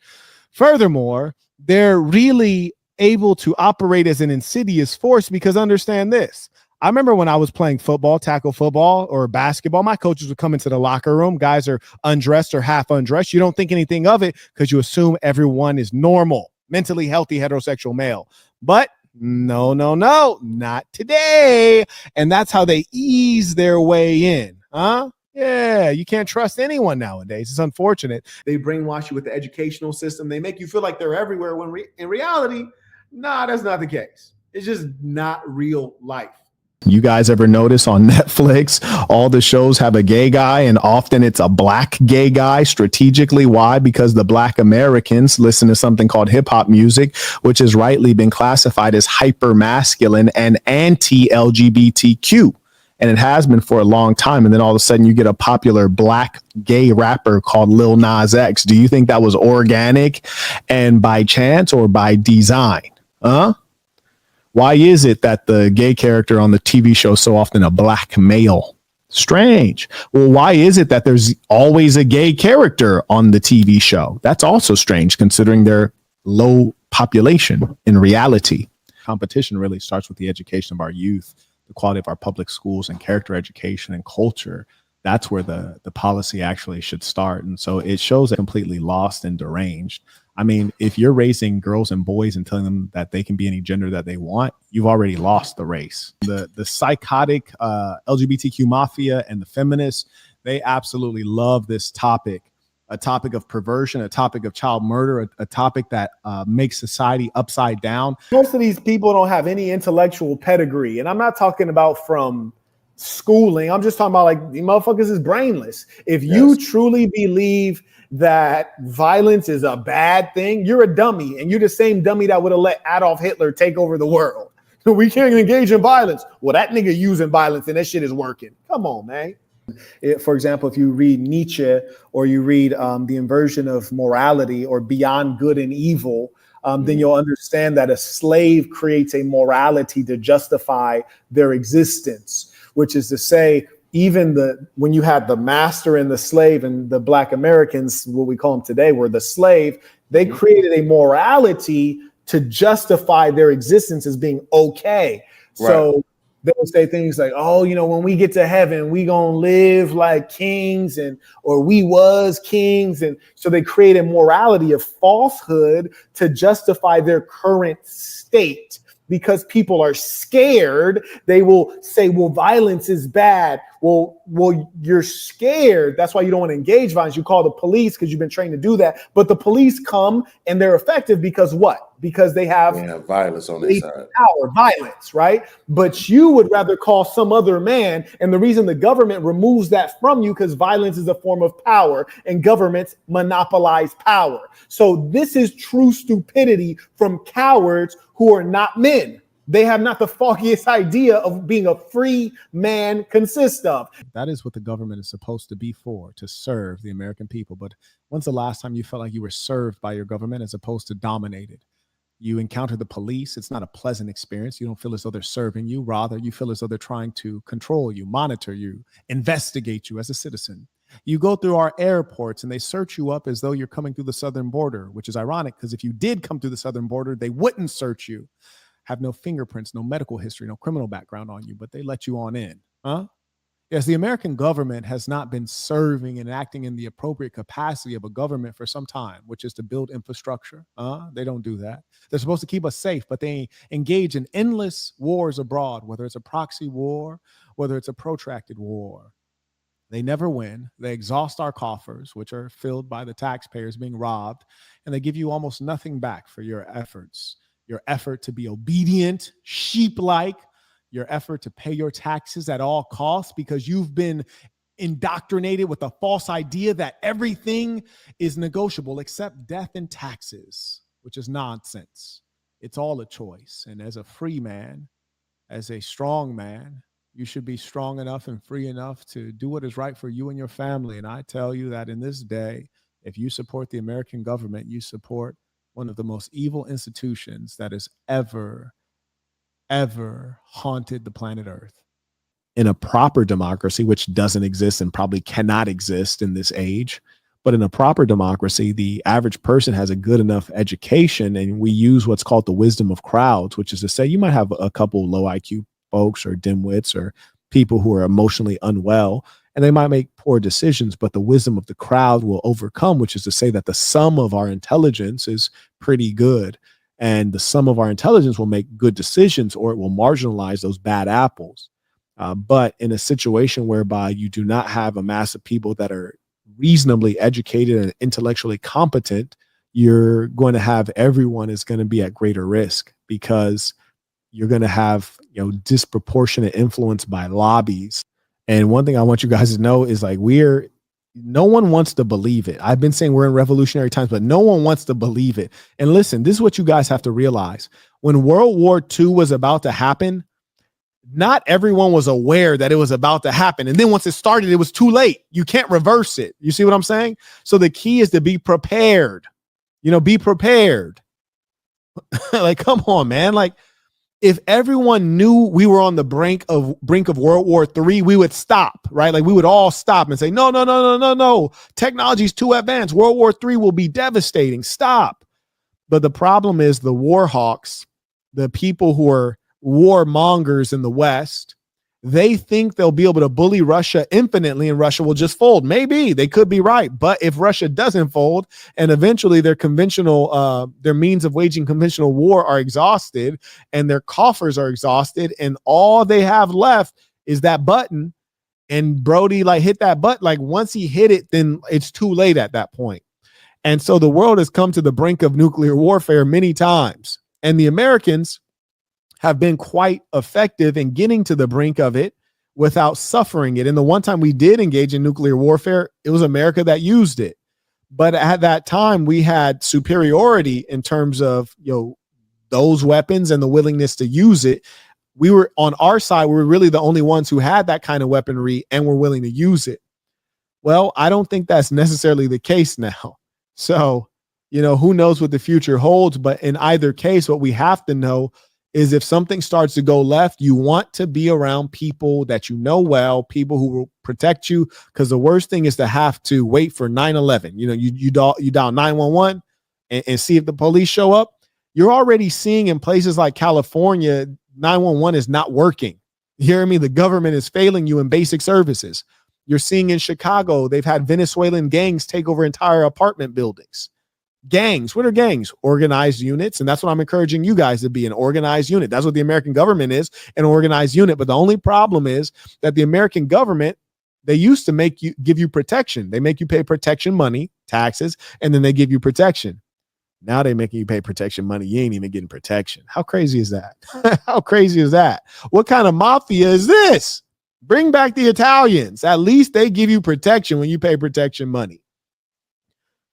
Furthermore, they're really able to operate as an insidious force because understand this. I remember when I was playing football, tackle football or basketball, my coaches would come into the locker room. Guys are undressed or half undressed. You don't think anything of it because you assume everyone is normal, mentally healthy, heterosexual male. But no, not today. And that's how they ease their way in. Yeah, you can't trust anyone nowadays. It's unfortunate. They brainwash you with the educational system. They make you feel like they're everywhere when in reality, nah, that's not the case. It's just not real life. You guys ever notice on Netflix, all the shows have a gay guy, and often it's a black gay guy strategically? Why? Because the black Americans listen to something called hip hop music, which has rightly been classified as hyper masculine and anti-LGBTQ. And it has been for a long time. And then all of a sudden you get a popular black gay rapper called Lil Nas X. Do you think that was organic and by chance or by design? Why is it that the gay character on the TV show is so often a black male? Strange. Well, why is it that there's always a gay character on the TV show? That's also strange considering their low population in reality. Competition really starts with the education of our youth, the quality of our public schools and character education and culture. That's where the policy actually should start. And so it shows it completely lost and deranged. I mean, if you're raising girls and boys and telling them that they can be any gender that they want, you've already lost the race. The psychotic LGBTQ mafia and the feminists, they absolutely love this topic, a topic of perversion, a topic of child murder, a topic that makes society upside down. Most of these people don't have any intellectual pedigree. And I'm not talking about from schooling. I'm just talking about like the motherfuckers is brainless. If you truly believe that violence is a bad thing, you're a dummy, and you're the same dummy that would have let Adolf Hitler take over the world. We can't engage in violence. Well, that nigga using violence and that shit is working. Come on, man. For example, if you read Nietzsche or you read The Inversion of Morality or Beyond Good and Evil, then you'll understand that a slave creates a morality to justify their existence, which is to say, even when you had the master and the slave, and the black Americans, what we call them today, were the slave, they created a morality to justify their existence as being okay. Right. So they would say things like, oh, when we get to heaven, we gonna live like kings, or we was kings. And so they create a morality of falsehood to justify their current state. Because people are scared, they will say, well, violence is bad. Well, you're scared. That's why you don't want to engage violence. You call the police because you've been trained to do that. But the police come and they're effective because what? Because they have violence on their side. Power, violence, right? But you would rather call some other man. And the reason the government removes that from you, because violence is a form of power and governments monopolize power. So this is true stupidity from cowards who are not men. They have not the foggiest idea of being a free man consists of. That is what the government is supposed to be for, to serve the American people. But when's the last time you felt like you were served by your government as opposed to dominated? You encounter the police. It's not a pleasant experience. You don't feel as though they're serving you. Rather, you feel as though they're trying to control you, monitor you, investigate you as a citizen. You go through our airports and they search you up as though you're coming through the southern border, which is ironic because if you did come through the southern border, they wouldn't search you. Have no fingerprints, no medical history, no criminal background on you, but they let you on in. Yes, the American government has not been serving and acting in the appropriate capacity of a government for some time, which is to build infrastructure. They don't do that. They're supposed to keep us safe, but they engage in endless wars abroad, whether it's a proxy war, whether it's a protracted war. They never win. They exhaust our coffers, which are filled by the taxpayers being robbed, and they give you almost nothing back for your efforts. Your effort to be obedient, sheep-like, your effort to pay your taxes at all costs because you've been indoctrinated with a false idea that everything is negotiable except death and taxes, which is nonsense. It's all a choice. And as a free man, as a strong man, you should be strong enough and free enough to do what is right for you and your family. And I tell you that in this day, if you support the American government, you support one of the most evil institutions that has ever haunted the planet Earth. In a proper democracy, which doesn't exist and probably cannot exist in this age, but in a proper democracy, the average person has a good enough education, and we use what's called the wisdom of crowds, which is to say you might have a couple low IQ folks or dimwits or people who are emotionally unwell, and they might make poor decisions, but the wisdom of the crowd will overcome, which is to say that the sum of our intelligence is pretty good. And the sum of our intelligence will make good decisions, or it will marginalize those bad apples. But in a situation whereby you do not have a mass of people that are reasonably educated and intellectually competent, you're going to have everyone is going to be at greater risk because you're going to have, disproportionate influence by lobbies. And one thing I want you guys to know is like, no one wants to believe it. I've been saying we're in revolutionary times, but no one wants to believe it. And listen, this is what you guys have to realize. When World War II was about to happen, not everyone was aware that it was about to happen. And then once it started, it was too late. You can't reverse it. You see what I'm saying? So the key is to be prepared. Be prepared. Like, come on, man. Like, if everyone knew we were on the brink of World War III, we would stop, right? Like, we would all stop and say, no. Technology's too advanced. World War III will be devastating. Stop. But the problem is the war hawks, the people who are warmongers in the West, they think they'll be able to bully Russia infinitely and Russia will just fold. Maybe they could be right. But if Russia doesn't fold and eventually their means of waging conventional war are exhausted and their coffers are exhausted and all they have left is that button, and Brody hit that button, once he hit it, then it's too late at that point. And so the world has come to the brink of nuclear warfare many times. And the Americans have been quite effective in getting to the brink of it without suffering it. And the one time we did engage in nuclear warfare, it was America that used it. But at that time, we had superiority in terms of, those weapons and the willingness to use it. We were on our side. We were really the only ones who had that kind of weaponry and were willing to use it. Well, I don't think that's necessarily the case now. So, who knows what the future holds, but in either case, what we have to know is if something starts to go left, you want to be around people that you know well, people who will protect you, because the worst thing is to have to wait for 9/11. You dial 911 and see if the police show up. You're already seeing in places like California, 911 is not working. You hear me? The government is failing you in basic services. You're seeing in Chicago, they've had Venezuelan gangs take over entire apartment buildings. Gangs. What are gangs? Organized units. And that's what I'm encouraging you guys to be, an organized unit. That's what the American government is, an organized unit. But the only problem is that the American government, they used to give you protection. They make you pay protection money, taxes, and then they give you protection. Now they're making you pay protection money. You ain't even getting protection. How crazy is that? How crazy is that? What kind of mafia is this? Bring back the Italians. At least they give you protection when you pay protection money.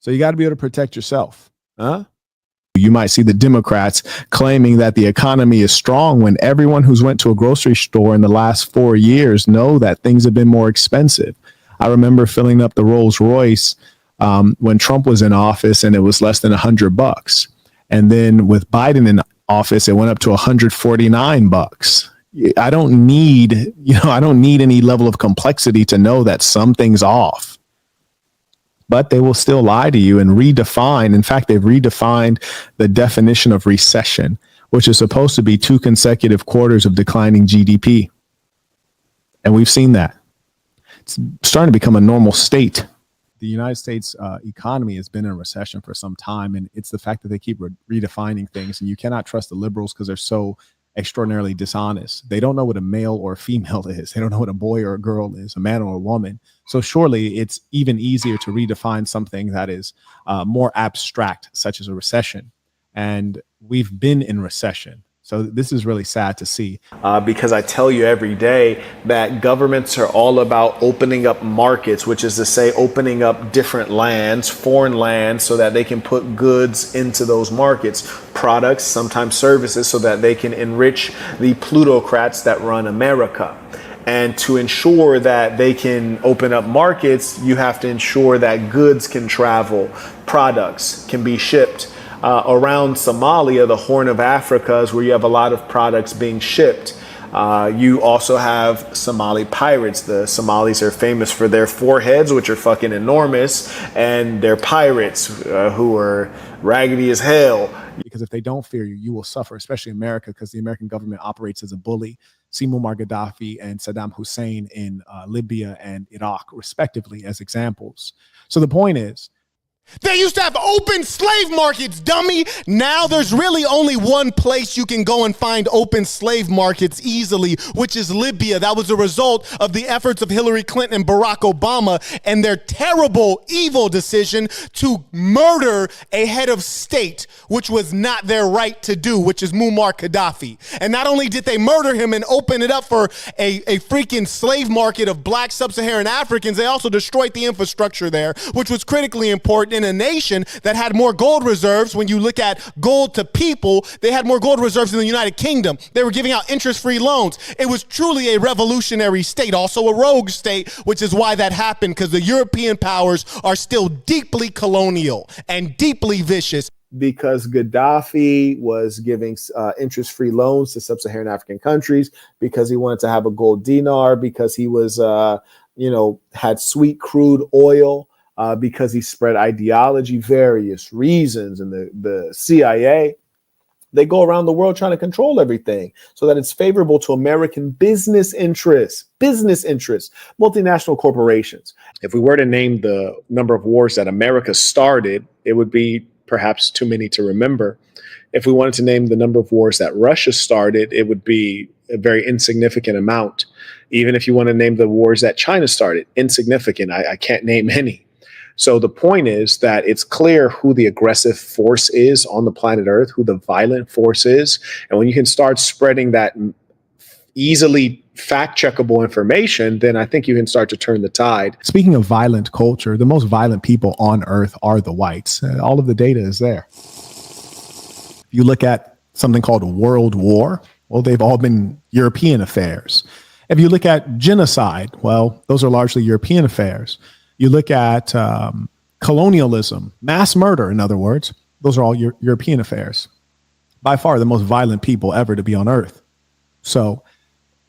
So you got to be able to protect yourself. You might see the Democrats claiming that the economy is strong when everyone who's went to a grocery store in the last 4 years know that things have been more expensive. I remember filling up the Rolls Royce when Trump was in office and it was less than $100. And then with Biden in office, it went up to $149. I don't need any level of complexity to know that something's off. But they will still lie to you and redefine. In fact, they've redefined the definition of recession, which is supposed to be 2 consecutive quarters of declining GDP. And we've seen that. It's starting to become a normal state. The United States economy has been in recession for some time, and it's the fact that they keep redefining things. And you cannot trust the liberals because they're so extraordinarily dishonest. They don't know what a male or a female is. They don't know what a boy or a girl is, a man or a woman. So surely it's even easier to redefine something that is more abstract, such as a recession. And we've been in recession. So this is really sad to see. Because I tell you every day that governments are all about opening up markets, which is to say opening up different lands, foreign lands, so that they can put goods into those markets, products, sometimes services, so that they can enrich the plutocrats that run America. And to ensure that they can open up markets, you have to ensure that goods can travel, products can be shipped. Around Somalia, the Horn of Africa, is where you have a lot of products being shipped. You also have Somali pirates. The Somalis are famous for their foreheads, which are fucking enormous, and their pirates who are raggedy as hell. Because if they don't fear you, you will suffer, especially America, because the American government operates as a bully. See Muammar Gaddafi and Saddam Hussein in Libya and Iraq, respectively, as examples. So the point is, They used to have open slave markets, dummy. Now there's really only one place you can go and find open slave markets easily, which is Libya. That was a result of the efforts of Hillary Clinton and Barack Obama and their terrible, evil decision to murder a head of state, which was not their right to do, which is Muammar Gaddafi. And not only did they murder him and open it up for a freaking slave market of black sub-Saharan Africans, they also destroyed the infrastructure there, which was critically important in a nation that had more gold reserves. When you look at gold to people, they had more gold reserves in the United Kingdom. They were giving out interest-free loans. It was truly a revolutionary state, also a rogue state, which is why that happened, because the European powers are still deeply colonial and deeply vicious. Because Gaddafi was giving interest-free loans to sub-Saharan African countries, because he wanted to have a gold dinar, because he was, had sweet crude oil, because he spread ideology, various reasons. And the CIA, they go around the world trying to control everything so that it's favorable to American business interests, multinational corporations. If we were to name the number of wars that America started, it would be perhaps too many to remember. If we wanted to name the number of wars that Russia started, it would be a very insignificant amount. Even if you want to name the wars that China started, insignificant. I can't name any. So the point is that it's clear who the aggressive force is on the planet Earth, who the violent force is. And when you can start spreading that easily fact-checkable information, then I think you can start to turn the tide. Speaking of violent culture, the most violent people on earth are the whites. All of the data is there. If you look at something called World War, well, they've all been European affairs. If you look at genocide, well, those are largely European affairs. You look at colonialism, mass murder, in other words, those are all European affairs. By far the most violent people ever to be on earth. So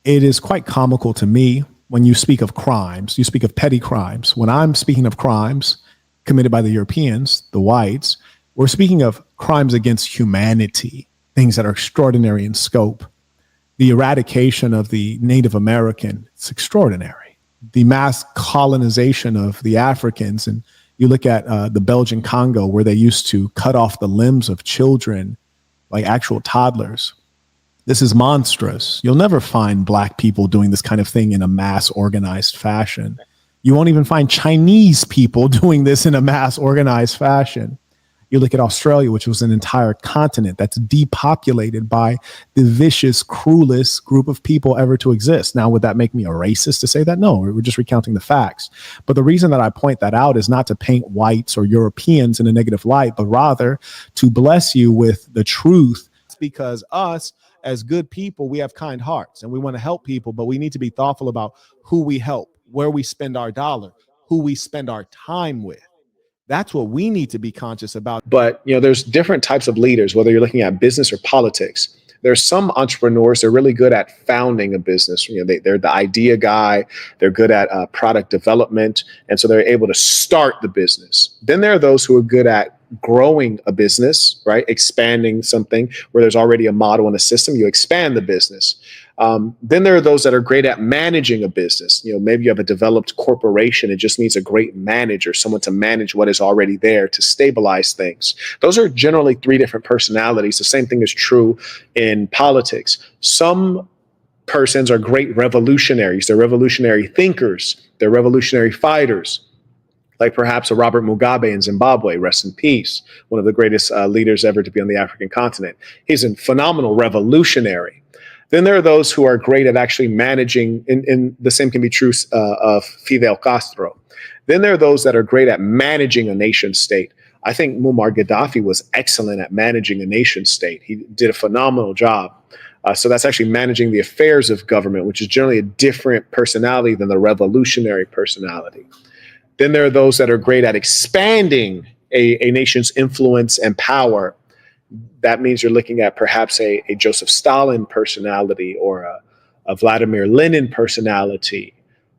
it is quite comical to me when you speak of crimes, you speak of petty crimes. When I'm speaking of crimes committed by the Europeans, the whites, we're speaking of crimes against humanity, things that are extraordinary in scope. The eradication of the Native American, it's extraordinary. The mass colonization of the Africans. And you look at the Belgian Congo, where they used to cut off the limbs of children, like actual toddlers. This is monstrous. You'll never find black people doing this kind of thing in a mass organized fashion. You won't even find Chinese people doing this in a mass organized fashion. You look at Australia, which was an entire continent that's depopulated by the vicious, cruelest group of people ever to exist. Now, would that make me a racist to say that? No, we're just recounting the facts. But the reason that I point that out is not to paint whites or Europeans in a negative light, but rather to bless you with the truth. It's because us, as good people, we have kind hearts and we want to help people, but we need to be thoughtful about who we help, where we spend our dollar, who we spend our time with. That's what we need to be conscious about. But, there's different types of leaders, whether you're looking at business or politics. There's some entrepreneurs that are really good at founding a business. They're the idea guy. They're good at product development. And so they're able to start the business. Then there are those who are good at growing a business, right? Expanding something where there's already a model and a system. You expand the business. Then there are those that are great at managing a business. Maybe you have a developed corporation. It just needs a great manager, someone to manage what is already there to stabilize things. Those are generally three different personalities. The same thing is true in politics. Some persons are great revolutionaries. They're revolutionary thinkers. They're revolutionary fighters. Like perhaps a Robert Mugabe in Zimbabwe, rest in peace, one of the greatest leaders ever to be on the African continent. He's a phenomenal revolutionary. Then there are those who are great at actually managing, and the same can be true of Fidel Castro. Then there are those that are great at managing a nation state. I think Muammar Gaddafi was excellent at managing a nation state. He did a phenomenal job. So that's actually managing the affairs of government, which is generally a different personality than the revolutionary personality. Then there are those that are great at expanding a nation's influence and power. That means you're looking at perhaps a Joseph Stalin personality or a Vladimir Lenin personality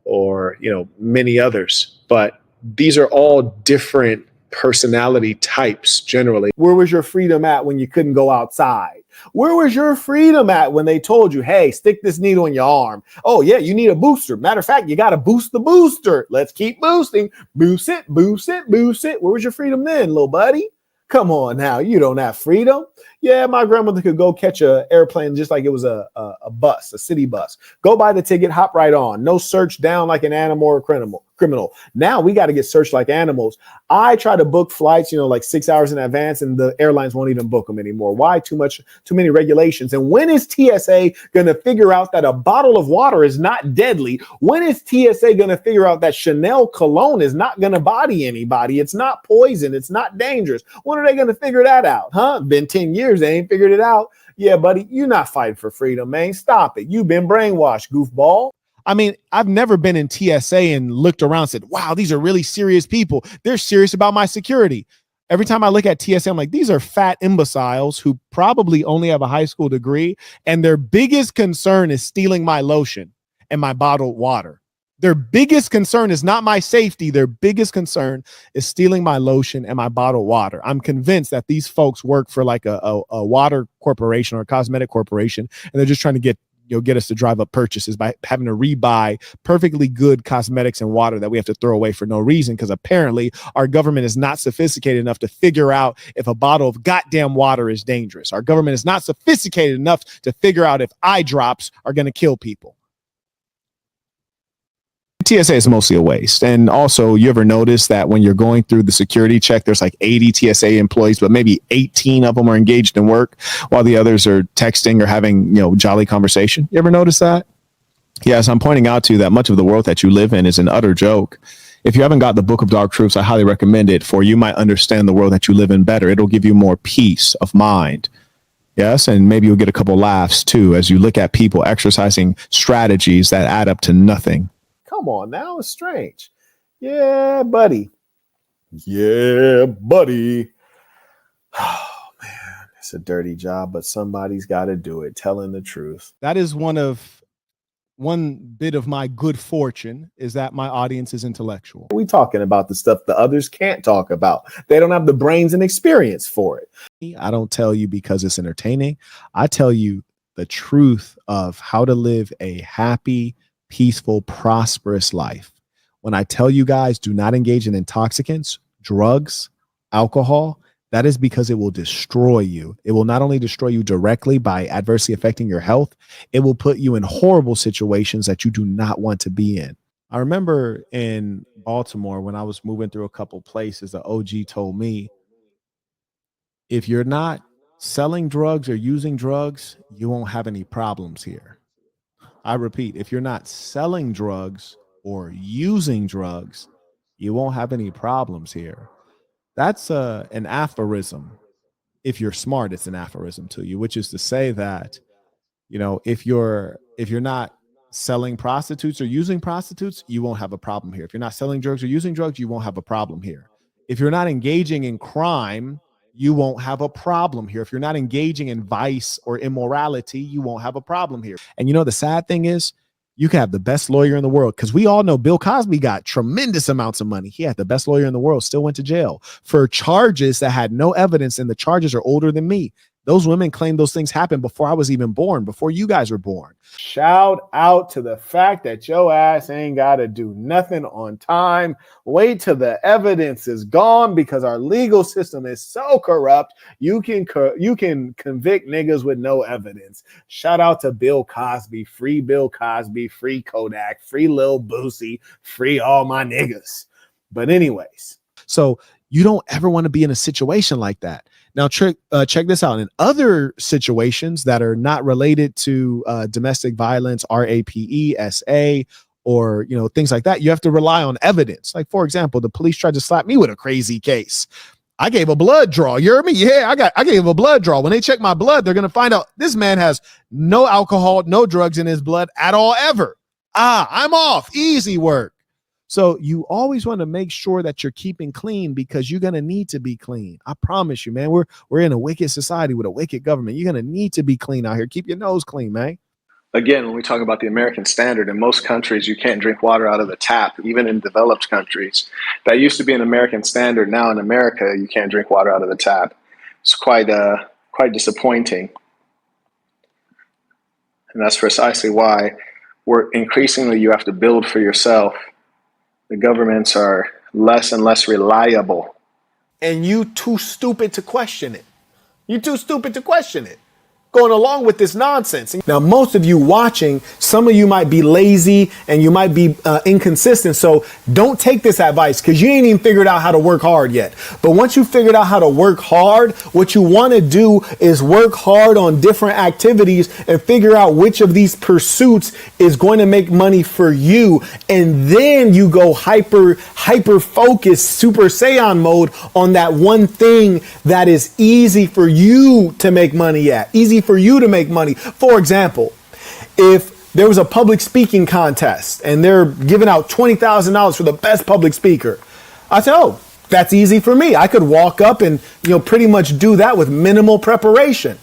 or, many others. But these are all different personality types generally. Where was your freedom at when you couldn't go outside? Where was your freedom at when they told you, hey, stick this needle in your arm? Oh, yeah, you need a booster. Matter of fact, you got to boost the booster. Let's keep boosting. Boost it, boost it, boost it. Where was your freedom then, little buddy? Come on now, you don't have freedom. Yeah, my grandmother could go catch an airplane just like it was a bus, a city bus. Go buy the ticket, hop right on. No search down like an animal or criminal. Now we got to get searched like animals. I try to book flights, like 6 hours in advance, and the airlines won't even book them anymore. Why? Too many regulations. And when is TSA going to figure out that a bottle of water is not deadly? When is TSA going to figure out that Chanel cologne is not going to body anybody? It's not poison. It's not dangerous. When are they going to figure that out? Huh? Been 10 years. They ain't figured it out. Yeah, buddy, you're not fighting for freedom, man. Stop it. You've been brainwashed, goofball. I mean, I've never been in TSA and looked around and said, wow, these are really serious people. They're serious about my security. Every time I look at TSA, I'm like, these are fat imbeciles who probably only have a high school degree, and their biggest concern is stealing my lotion and my bottled water. Their biggest concern is not my safety. Their biggest concern is stealing my lotion and my bottled water. I'm convinced that these folks work for like a water corporation or a cosmetic corporation, and they're just trying to get us to drive up purchases by having to rebuy perfectly good cosmetics and water that we have to throw away for no reason, because apparently our government is not sophisticated enough to figure out if a bottle of goddamn water is dangerous. Our government is not sophisticated enough to figure out if eye drops are going to kill people. TSA is mostly a waste. And also, you ever notice that when you're going through the security check, there's like 80 TSA employees, but maybe 18 of them are engaged in work while the others are texting or having, jolly conversation? You ever notice that? Yes, I'm pointing out to you that much of the world that you live in is an utter joke. If you haven't got the Book of Dark Truths, I highly recommend it, for you might understand the world that you live in better. It'll give you more peace of mind. Yes, and maybe you'll get a couple laughs too as you look at people exercising strategies that add up to nothing. Come on now, it's strange. Yeah, buddy. Yeah, buddy. Oh, man, it's a dirty job, but somebody's got to do it, telling the truth. That is one bit of my good fortune, is that my audience is intellectual. We talking about the stuff the others can't talk about. They don't have the brains and experience for it. I don't tell you because it's entertaining. I tell you the truth of how to live a happy, peaceful, prosperous life. When I tell you guys, do not engage in intoxicants, drugs, alcohol, that is because it will destroy you. It will not only destroy you directly by adversely affecting your health, it will put you in horrible situations that you do not want to be in. I remember in Baltimore when I was moving through a couple places, the OG told me, if you're not selling drugs or using drugs, you won't have any problems here. I repeat, if you're not selling drugs or using drugs, you won't have any problems here. That's an aphorism. If you're smart, it's an aphorism to you, which is to say that, if you're not selling prostitutes or using prostitutes, you won't have a problem here. If you're not selling drugs or using drugs, you won't have a problem here. If you're not engaging in crime, you won't have a problem here. If you're not engaging in vice or immorality, you won't have a problem here. And the sad thing is, you can have the best lawyer in the world, because we all know Bill Cosby got tremendous amounts of money. He had the best lawyer in the world, still went to jail for charges that had no evidence, and the charges are older than me. Those women claim those things happened before I was even born, before you guys were born. Shout out to the fact that your ass ain't got to do nothing on time. Wait till the evidence is gone, because our legal system is so corrupt. You can convict niggas with no evidence. Shout out to Bill Cosby. Free Bill Cosby. Free Kodak. Free Lil Boosie. Free all my niggas. But anyways. So you don't ever want to be in a situation like that. Now, check this out. In other situations that are not related to domestic violence, RAPE, SA, or things like that, you have to rely on evidence. Like, for example, the police tried to slap me with a crazy case. I gave a blood draw. You hear me? Yeah, I gave a blood draw. When they check my blood, they're going to find out this man has no alcohol, no drugs in his blood at all, ever. I'm off. Easy work. So you always want to make sure that you're keeping clean, because you're going to need to be clean. I promise you, man, we're in a wicked society with a wicked government. You're going to need to be clean out here. Keep your nose clean, man. Again, when we talk about the American standard, in most countries, you can't drink water out of the tap, even in developed countries. That used to be an American standard. Now in America, you can't drink water out of the tap. It's quite disappointing. And that's precisely why increasingly you have to build for yourself. The governments are less and less reliable. And you too stupid to question it. You too stupid to question it. Going along with this nonsense. Now, most of you watching, some of you might be lazy and you might be inconsistent. So don't take this advice because you ain't even figured out how to work hard yet. But once you figured out how to work hard, what you want to do is work hard on different activities and figure out which of these pursuits is going to make money for you. And then you go hyper focused, Super Saiyan mode on that one thing that is easy for you to make money at. Easy for you to make money. For example, if there was a public speaking contest and they're giving out $20,000 for the best public speaker, I say, oh, that's easy for me. I could walk up and, pretty much do that with minimal preparation.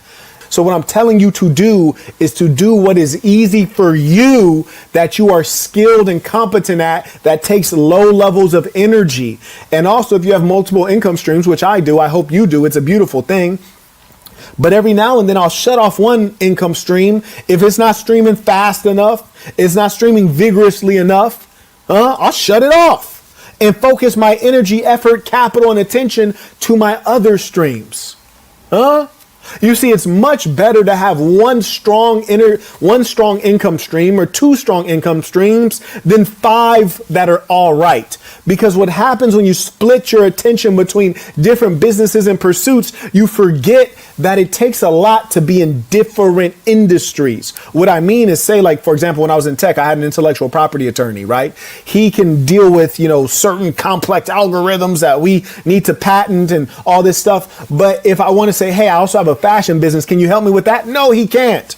So what I'm telling you to do is to do what is easy for you, that you are skilled and competent at, that takes low levels of energy. And also, if you have multiple income streams, which I do, I hope you do, it's a beautiful thing. But every now and then I'll shut off one income stream. If it's not streaming fast enough, it's not streaming vigorously enough, I'll shut it off and focus my energy, effort, capital, and attention to my other streams. You see, it's much better to have one strong income stream or two strong income streams than five that are all right. Because what happens when you split your attention between different businesses and pursuits, you forget that it takes a lot to be in different industries. What I mean is, say, like, for example, when I was in tech, I had an intellectual property attorney, right? He can deal with, certain complex algorithms that we need to patent and all this stuff. But if I want to say, hey, I also have a fashion business, can you help me with that? No, he can't.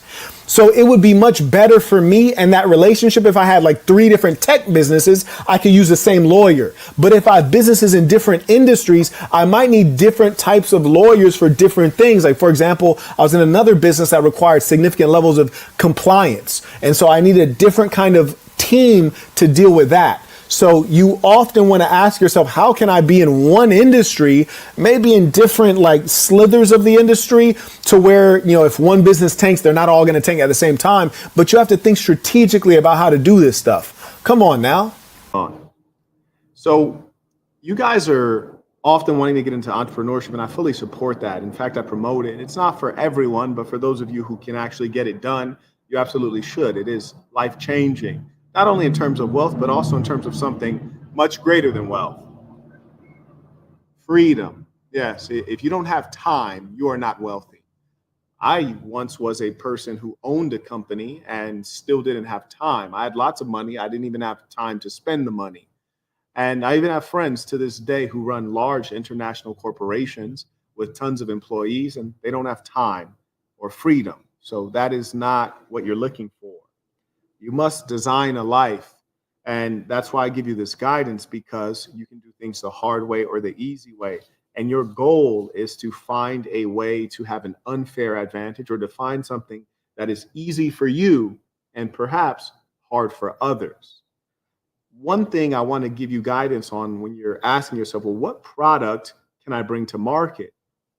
So it would be much better for me and that relationship if I had like 3 different tech businesses, I could use the same lawyer. But if I have businesses in different industries, I might need different types of lawyers for different things. Like, for example, I was in another business that required significant levels of compliance. And so I needed a different kind of team to deal with that. So you often want to ask yourself, how can I be in one industry, maybe in different like slithers of the industry, to where, if one business tanks, they're not all going to tank at the same time. But you have to think strategically about how to do this stuff. Come on now. So you guys are often wanting to get into entrepreneurship, and I fully support that. In fact, I promote it. It's not for everyone, but for those of you who can actually get it done, you absolutely should. It is life-changing. Not only in terms of wealth, but also in terms of something much greater than wealth. Freedom. Yes, if you don't have time, you are not wealthy. I once was a person who owned a company and still didn't have time. I had lots of money. I didn't even have time to spend the money. And I even have friends to this day who run large international corporations with tons of employees, and they don't have time or freedom. So that is not what you're looking for. You must design a life. And that's why I give you this guidance, because you can do things the hard way or the easy way. And your goal is to find a way to have an unfair advantage, or to find something that is easy for you and perhaps hard for others. One thing I want to give you guidance on when you're asking yourself, well, what product can I bring to market?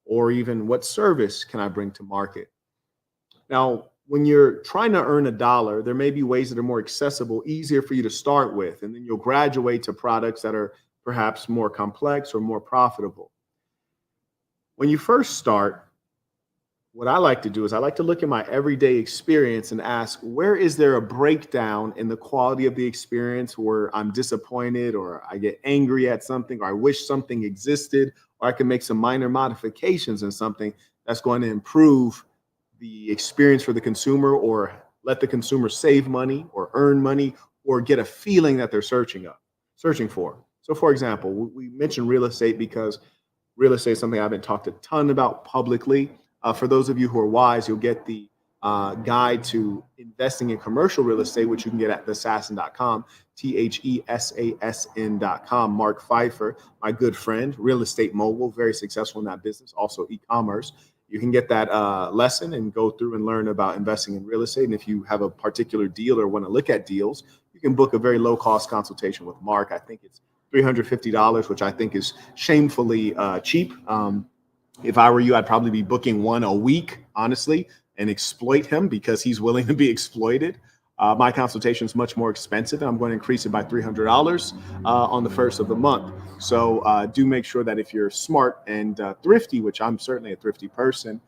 Or even what service can I bring to market? Now, when you're trying to earn $1, there may be ways that are more accessible, easier for you to start with, and then you'll graduate to products that are perhaps more complex or more profitable. When you first start, what I like to do is I like to look at my everyday experience and ask, where is there a breakdown in the quality of the experience where I'm disappointed, or I get angry at something, or I wish something existed, or I can make some minor modifications in something that's going to improve the experience for the consumer, or let the consumer save money or earn money or get a feeling that they're searching for. So for example, we mentioned real estate because real estate is something I haven't talked a ton about publicly. For those of you who are wise, you'll get the guide to investing in commercial real estate, which you can get at thesassin.com, THESASN.com. Mark Pfeiffer, my good friend, real estate mogul, very successful in that business, also e-commerce. you can get that lesson and go through and learn about investing in real estate. And if you have a particular deal or want to look at deals, you can book a very low cost consultation with Mark. I think it's $350, which I think is shamefully cheap. If I were you, I'd probably be booking one a week, honestly, and exploit him because he's willing to be exploited. My consultation is much more expensive, and I'm going to increase it by $300 on the first of the month. So do make sure that if you're smart and thrifty, which I'm certainly a thrifty person,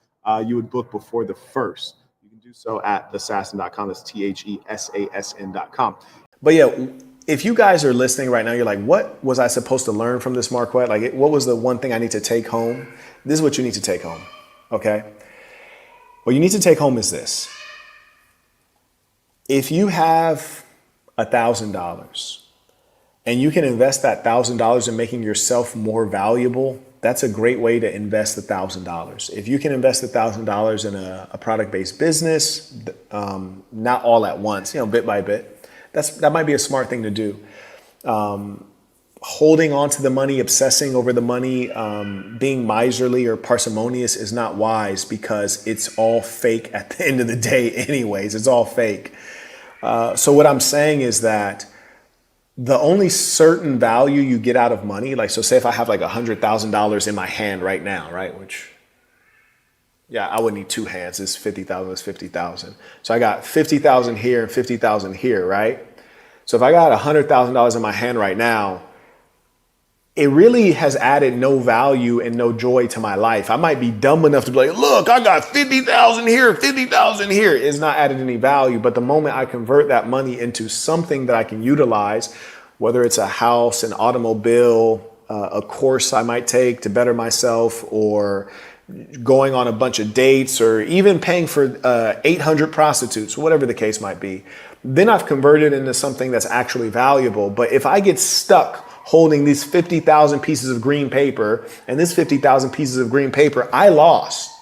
you would book before the first. You can do so at thesassin.com. That's THESASN.com. But yeah, if you guys are listening right now, you're like, what was I supposed to learn from this, Marquette? Like, what was the one thing I need to take home? This is what you need to take home, okay? What you need to take home is this. If you have $1,000 and you can invest that $1,000 in making yourself more valuable, that's a great way to invest $1,000. If you can invest $1,000 in a product-based business, not all at once, bit by bit, that might be a smart thing to do. Holding on to the money, obsessing over the money, being miserly or parsimonious is not wise because it's all fake at the end of the day anyways. It's all fake. So what I'm saying is that the only certain value you get out of money, like, so say if I have like $100,000 in my hand right now, right? Which, yeah, I would need two hands. It's 50,000, it's 50,000. So I got 50,000 here and 50,000 here, right? So if I got $100,000 in my hand right now, it really has added no value and no joy to my life. I might be dumb enough to be like, look, I got 50,000 here, 50,000 here. It's not added any value. But the moment I convert that money into something that I can utilize, whether it's a house, an automobile, a course I might take to better myself, or going on a bunch of dates, or even paying for 800 prostitutes, whatever the case might be, then I've converted into something that's actually valuable. But if I get stuck holding these 50,000 pieces of green paper, and this 50,000 pieces of green paper, I lost,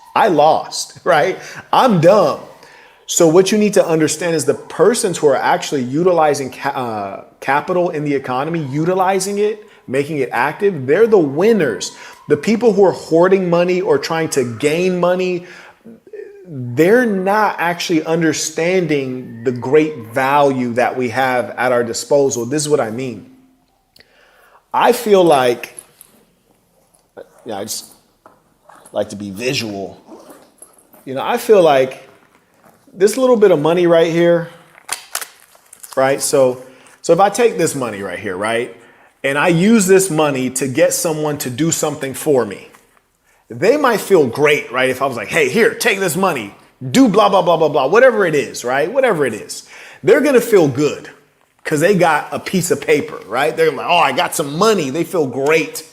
right? I'm dumb. So what you need to understand is the persons who are actually utilizing capital in the economy, utilizing it, making it active, they're the winners. The people who are hoarding money or trying to gain money, they're not actually understanding the great value that we have at our disposal. This is what I mean. I feel like, I just like to be visual. I feel like this little bit of money right here, right? So if I take this money right here, right? And I use this money to get someone to do something for me, they might feel great, right? If I was like, hey, here, take this money, do blah, blah, blah, blah, blah, whatever it is, right? Whatever it is, they're going to feel good. Because they got a piece of paper, right? They're like, oh, I got some money. They feel great.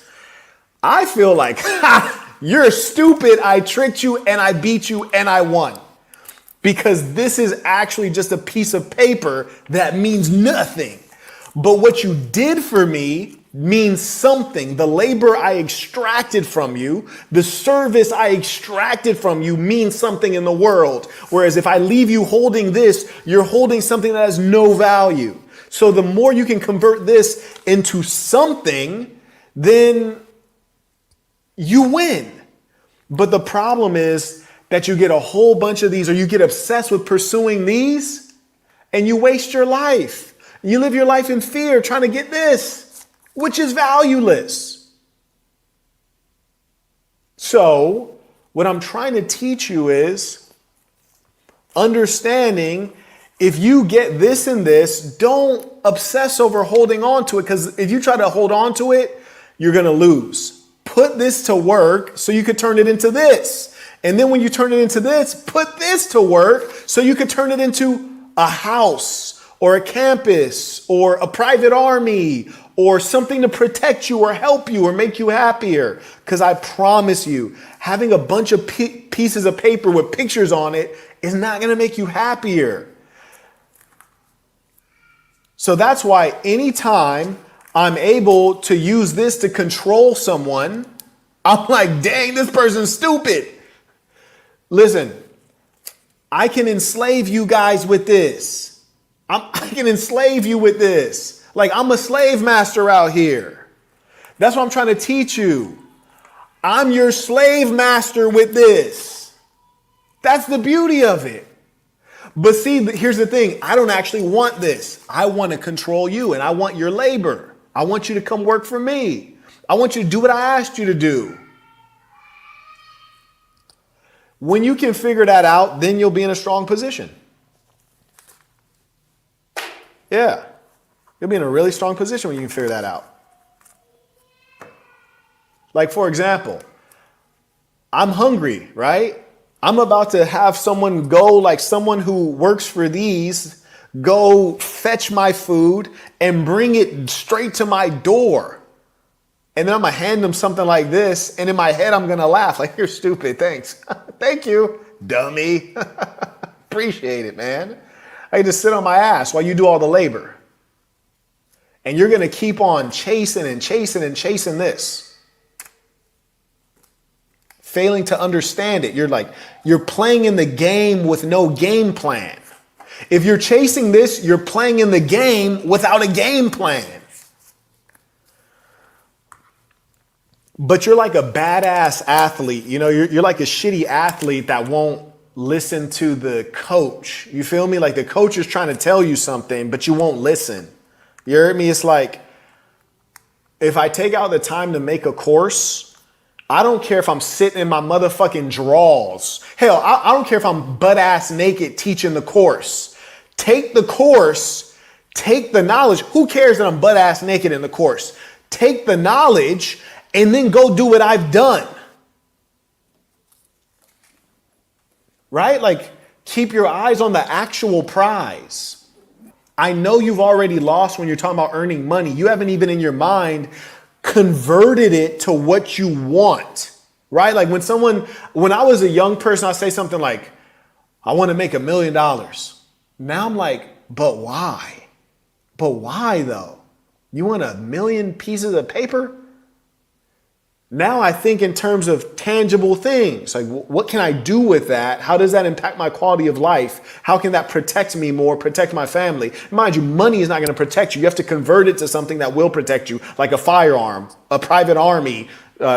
I feel like, you're stupid. I tricked you and I beat you and I won. Because this is actually just a piece of paper that means nothing. But what you did for me means something. The labor I extracted from you, the service I extracted from you means something in the world. Whereas if I leave you holding this, you're holding something that has no value. So the more you can convert this into something, then you win. But the problem is that you get a whole bunch of these, or you get obsessed with pursuing these, and you waste your life. You live your life in fear trying to get this, which is valueless. So what I'm trying to teach you is understanding, if you get this and this, don't obsess over holding on to it, because if you try to hold on to it, you're going to lose. Put this to work so you could turn it into this. And then when you turn it into this, put this to work so you could turn it into a house or a campus or a private army or something to protect you or help you or make you happier. Because I promise you, having a bunch of pieces of paper with pictures on it is not going to make you happier. So that's why anytime I'm able to use this to control someone, I'm like, dang, this person's stupid. Listen, I can enslave you guys with this. I can enslave you with this. Like, I'm a slave master out here. That's what I'm trying to teach you. I'm your slave master with this. That's the beauty of it. But see, here's the thing. I don't actually want this. I want to control you, and I want your labor. I want you to come work for me. I want you to do what I asked you to do. When you can figure that out, then you'll be in a strong position. Yeah. You'll be in a really strong position when you can figure that out. Like, for example, I'm hungry, right? I'm about to have someone go, like someone who works for these, go fetch my food and bring it straight to my door. And then I'm going to hand them something like this. And in my head, I'm going to laugh like, you're stupid. Thanks. Thank you, dummy. Appreciate it, man. I just sit on my ass while you do all the labor. And you're going to keep on chasing and chasing and chasing this. Failing to understand it. You're playing in the game with no game plan. If you're chasing this, you're playing in the game without a game plan. But you're like a badass athlete. You know, you're like a shitty athlete that won't listen to the coach. You feel me? Like the coach is trying to tell you something, but you won't listen. You heard me? It's like, if I take out the time to make a course, I don't care if I'm sitting in my motherfucking drawers. Hell, I don't care if I'm butt ass naked teaching the course. Take the course, take the knowledge. Who cares that I'm butt ass naked in the course? Take the knowledge and then go do what I've done. Right? Like, keep your eyes on the actual prize. I know you've already lost when you're talking about earning money. You haven't even in your mind converted it to what you want, right? Like when I was a young person, I'd say something like, I want to make $1 million. Now I'm like, but why? But why though? You want 1 million pieces of paper? Now I think in terms of tangible things, like what can I do with that? How does that impact my quality of life? How can that protect me more, protect my family? Mind you, money is not going to protect you. You have to convert it to something that will protect you, like a firearm, a private army,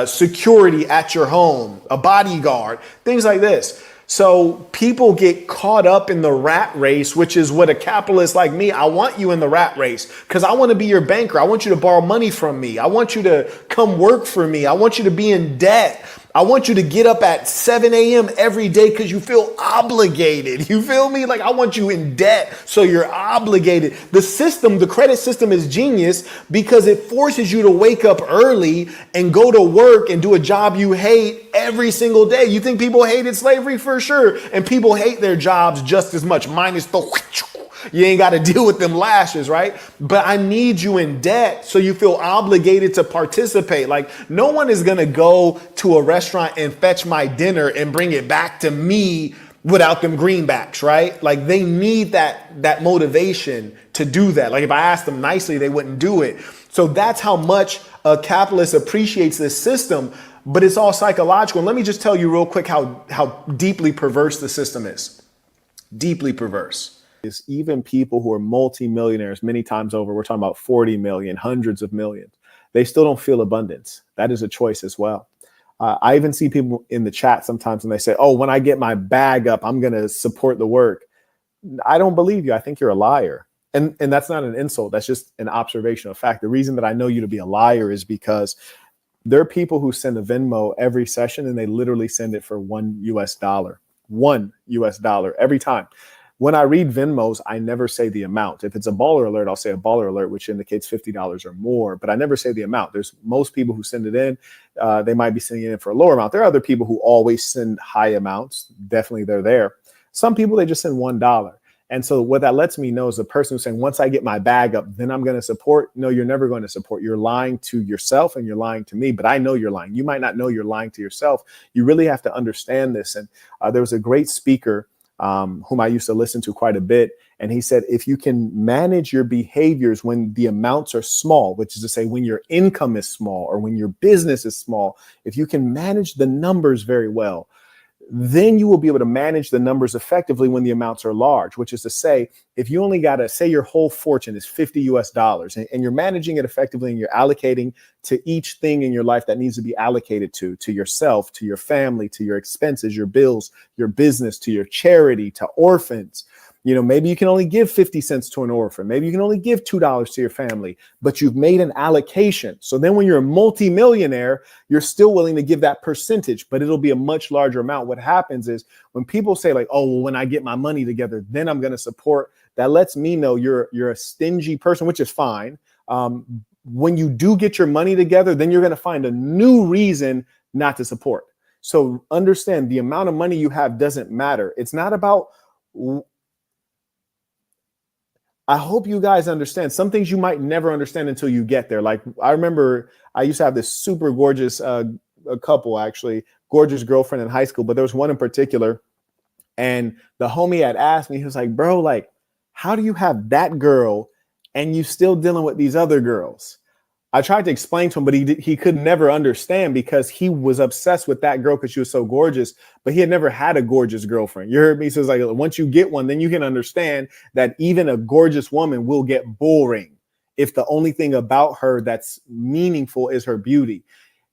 security at your home, a bodyguard, things like this. So people get caught up in the rat race, which is what a capitalist like me, I want you in the rat race because I want to be your banker. I want you to borrow money from me. I want you to come work for me. I want you to be in debt. I want you to get up at 7 a.m. every day because you feel obligated. You feel me? Like I want you in debt, so you're obligated. The system, the credit system is genius because it forces you to wake up early and go to work and do a job you hate every single day. You think people hated slavery? For sure. And people hate their jobs just as much, minus the you ain't got to deal with them lashes, right? But I need you in debt so you feel obligated to participate. Like no one is going to go to a restaurant and fetch my dinner and bring it back to me without them greenbacks, right? Like they need that motivation to do that. Like if I asked them nicely, they wouldn't do it. So that's how much a capitalist appreciates this system, but it's all psychological. And let me just tell you real quick how deeply perverse the system is. Deeply perverse. Is even people who are multimillionaires many times over, we're talking about 40 million, hundreds of millions, they still don't feel abundance. That is a choice as well. I even see people in the chat sometimes and they say, oh, when I get my bag up, I'm going to support the work. I don't believe you. I think you're a liar. And that's not an insult. That's just an observation of fact. The reason that I know you to be a liar is because there are people who send a Venmo every session and they literally send it for $1 US every time. When I read Venmos, I never say the amount. If it's a baller alert, I'll say a baller alert, which indicates $50 or more, but I never say the amount. There's most people who send it in. They might be sending it in for a lower amount. There are other people who always send high amounts. Definitely they're there. Some people, they just send $1. And so what that lets me know is the person who's saying, once I get my bag up, then I'm going to support. No, you're never going to support. You're lying to yourself and you're lying to me, but I know you're lying. You might not know you're lying to yourself. You really have to understand this. And there was a great speaker whom I used to listen to quite a bit. And he said, if you can manage your behaviors when the amounts are small, which is to say when your income is small or when your business is small, if you can manage the numbers very well, then you will be able to manage the numbers effectively when the amounts are large, which is to say, if you only got to say your whole fortune is $50 US and you're managing it effectively and you're allocating to each thing in your life that needs to be allocated to yourself, to your family, to your expenses, your bills, your business, to your charity, to orphans. You know, maybe you can only give 50 cents to an orphan. Maybe you can only give $2 to your family, but you've made an allocation. So then when you're a multimillionaire, you're still willing to give that percentage, but it'll be a much larger amount. What happens is when people say like, oh, well, when I get my money together, then I'm going to support, that lets me know you're a stingy person, which is fine. When you do get your money together, then you're going to find a new reason not to support. So understand the amount of money you have doesn't matter. It's not about, I hope you guys understand some things you might never understand until you get there. Like I remember I used to have this super gorgeous a couple, actually, gorgeous girlfriend in high school, but there was one in particular. And the homie had asked me, he was like, bro, like, how do you have that girl and you still dealing with these other girls? I tried to explain to him, but he could never understand because he was obsessed with that girl because she was so gorgeous, but he had never had a gorgeous girlfriend. You heard me? He says, like, once you get one, then you can understand that even a gorgeous woman will get boring if the only thing about her that's meaningful is her beauty.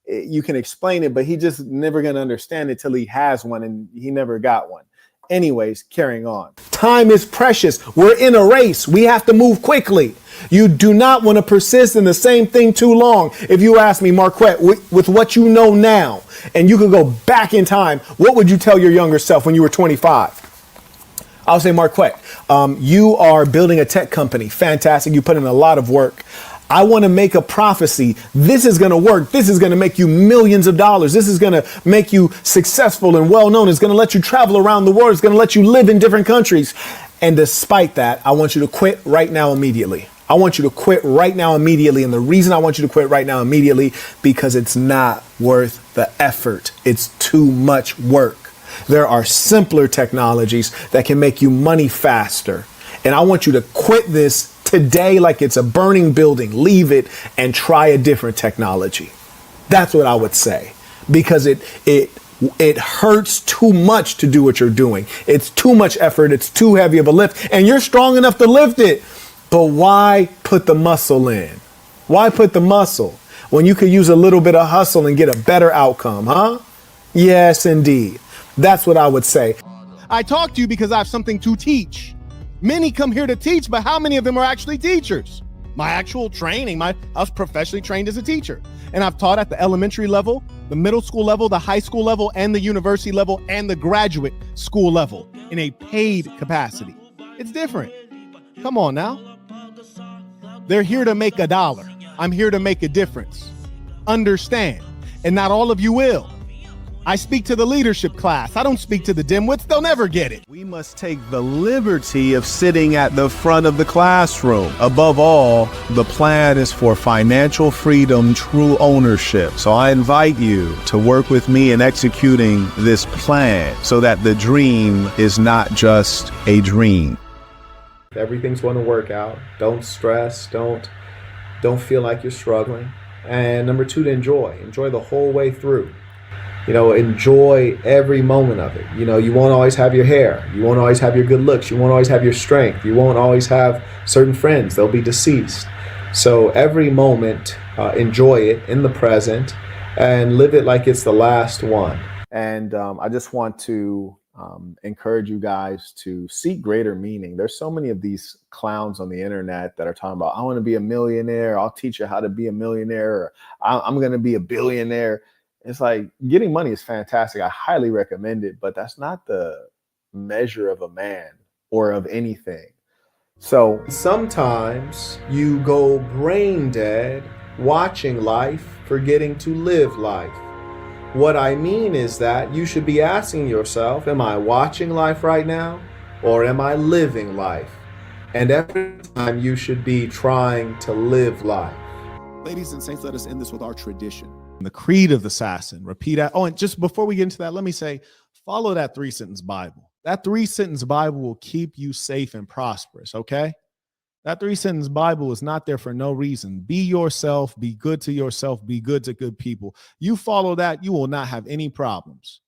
You can explain it, but he just never going to understand it till he has one, and he never got one. Anyways, carrying on. Time is precious. We're in a race. We have to move quickly. You do not want to persist in the same thing too long. If you ask me, Marquette, with what you know now, and you could go back in time, what would you tell your younger self when you were 25? I'll say, Marquette, you are building a tech company. Fantastic. You put in a lot of work. I want to make a prophecy. This is going to work. This is going to make you millions of dollars. This is going to make you successful and well known. It's going to let you travel around the world. It's going to let you live in different countries. And despite that, I want you to quit right now immediately. I want you to quit right now immediately. And the reason I want you to quit right now immediately, because it's not worth the effort. It's too much work. There are simpler technologies that can make you money faster. And I want you to quit this today like it's a burning building. Leave it and try a different technology. That's what I would say, because it hurts too much to do what you're doing. It's too much effort. It's too heavy of a lift, and you're strong enough to lift it. But why put the muscle in? Why put the muscle when you could use a little bit of hustle and get a better outcome, huh? Yes, indeed. That's what I would say. I talk to you because I have something to teach. Many come here to teach, but how many of them are actually teachers? My actual training, I was professionally trained as a teacher, and I've taught at the elementary level, the middle school level, the high school level, and the university level, and the graduate school level in a paid capacity. It's different. Come on now. They're here to make $1. I'm here to make a difference. Understand. And not all of you will. I speak to the leadership class. I don't speak to the dimwits. They'll never get it. We must take the liberty of sitting at the front of the classroom. Above all, the plan is for financial freedom, true ownership. So I invite you to work with me in executing this plan so that the dream is not just a dream. Everything's going to work out. Don't stress. Don't feel like you're struggling. And number 2, to enjoy the whole way through. You know, enjoy every moment of it. You know, you won't always have your hair. You won't always have your good looks. You won't always have your strength. You won't always have certain friends. They'll be deceased. So every moment, enjoy it in the present and live it like it's the last one. And I just want to encourage you guys to seek greater meaning. There's so many of these clowns on the internet that are talking about, I want to be a millionaire. I'll teach you how to be a millionaire. Or I'm going to be a billionaire. It's like, getting money is fantastic. I highly recommend it, but that's not the measure of a man or of anything. So sometimes you go brain dead watching life, forgetting to live life. What I mean is that you should be asking yourself, am I watching life right now, or am I living life? And every time you should be trying to live life. Ladies and saints, let us end this with our tradition. The creed of the assassin. Repeat that. Oh, and just before we get into that, let me say, follow that 3-sentence Bible. That 3-sentence Bible will keep you safe and prosperous, okay? That 3-sentence Bible is not there for no reason. Be yourself, be good to yourself, be good to good people. You follow that, you will not have any problems.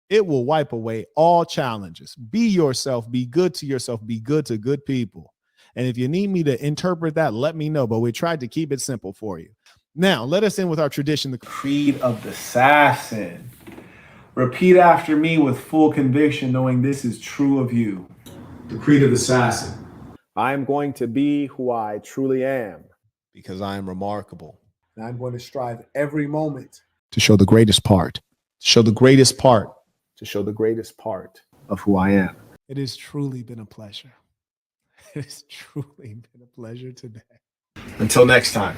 It will wipe away all challenges. Be yourself, be good to yourself, be good to good people. And if you need me to interpret that, let me know. But we tried to keep it simple for you. Now, let us end with our tradition. The Creed of the assassin. Repeat after me with full conviction, knowing this is true of you. The creed of the assassin. I am going to be who I truly am. because I am remarkable. And I'm going to strive every moment To show the greatest part. Show the greatest part. to show the greatest part of who I am. It has truly been a pleasure. It has truly been a pleasure today. Until next time.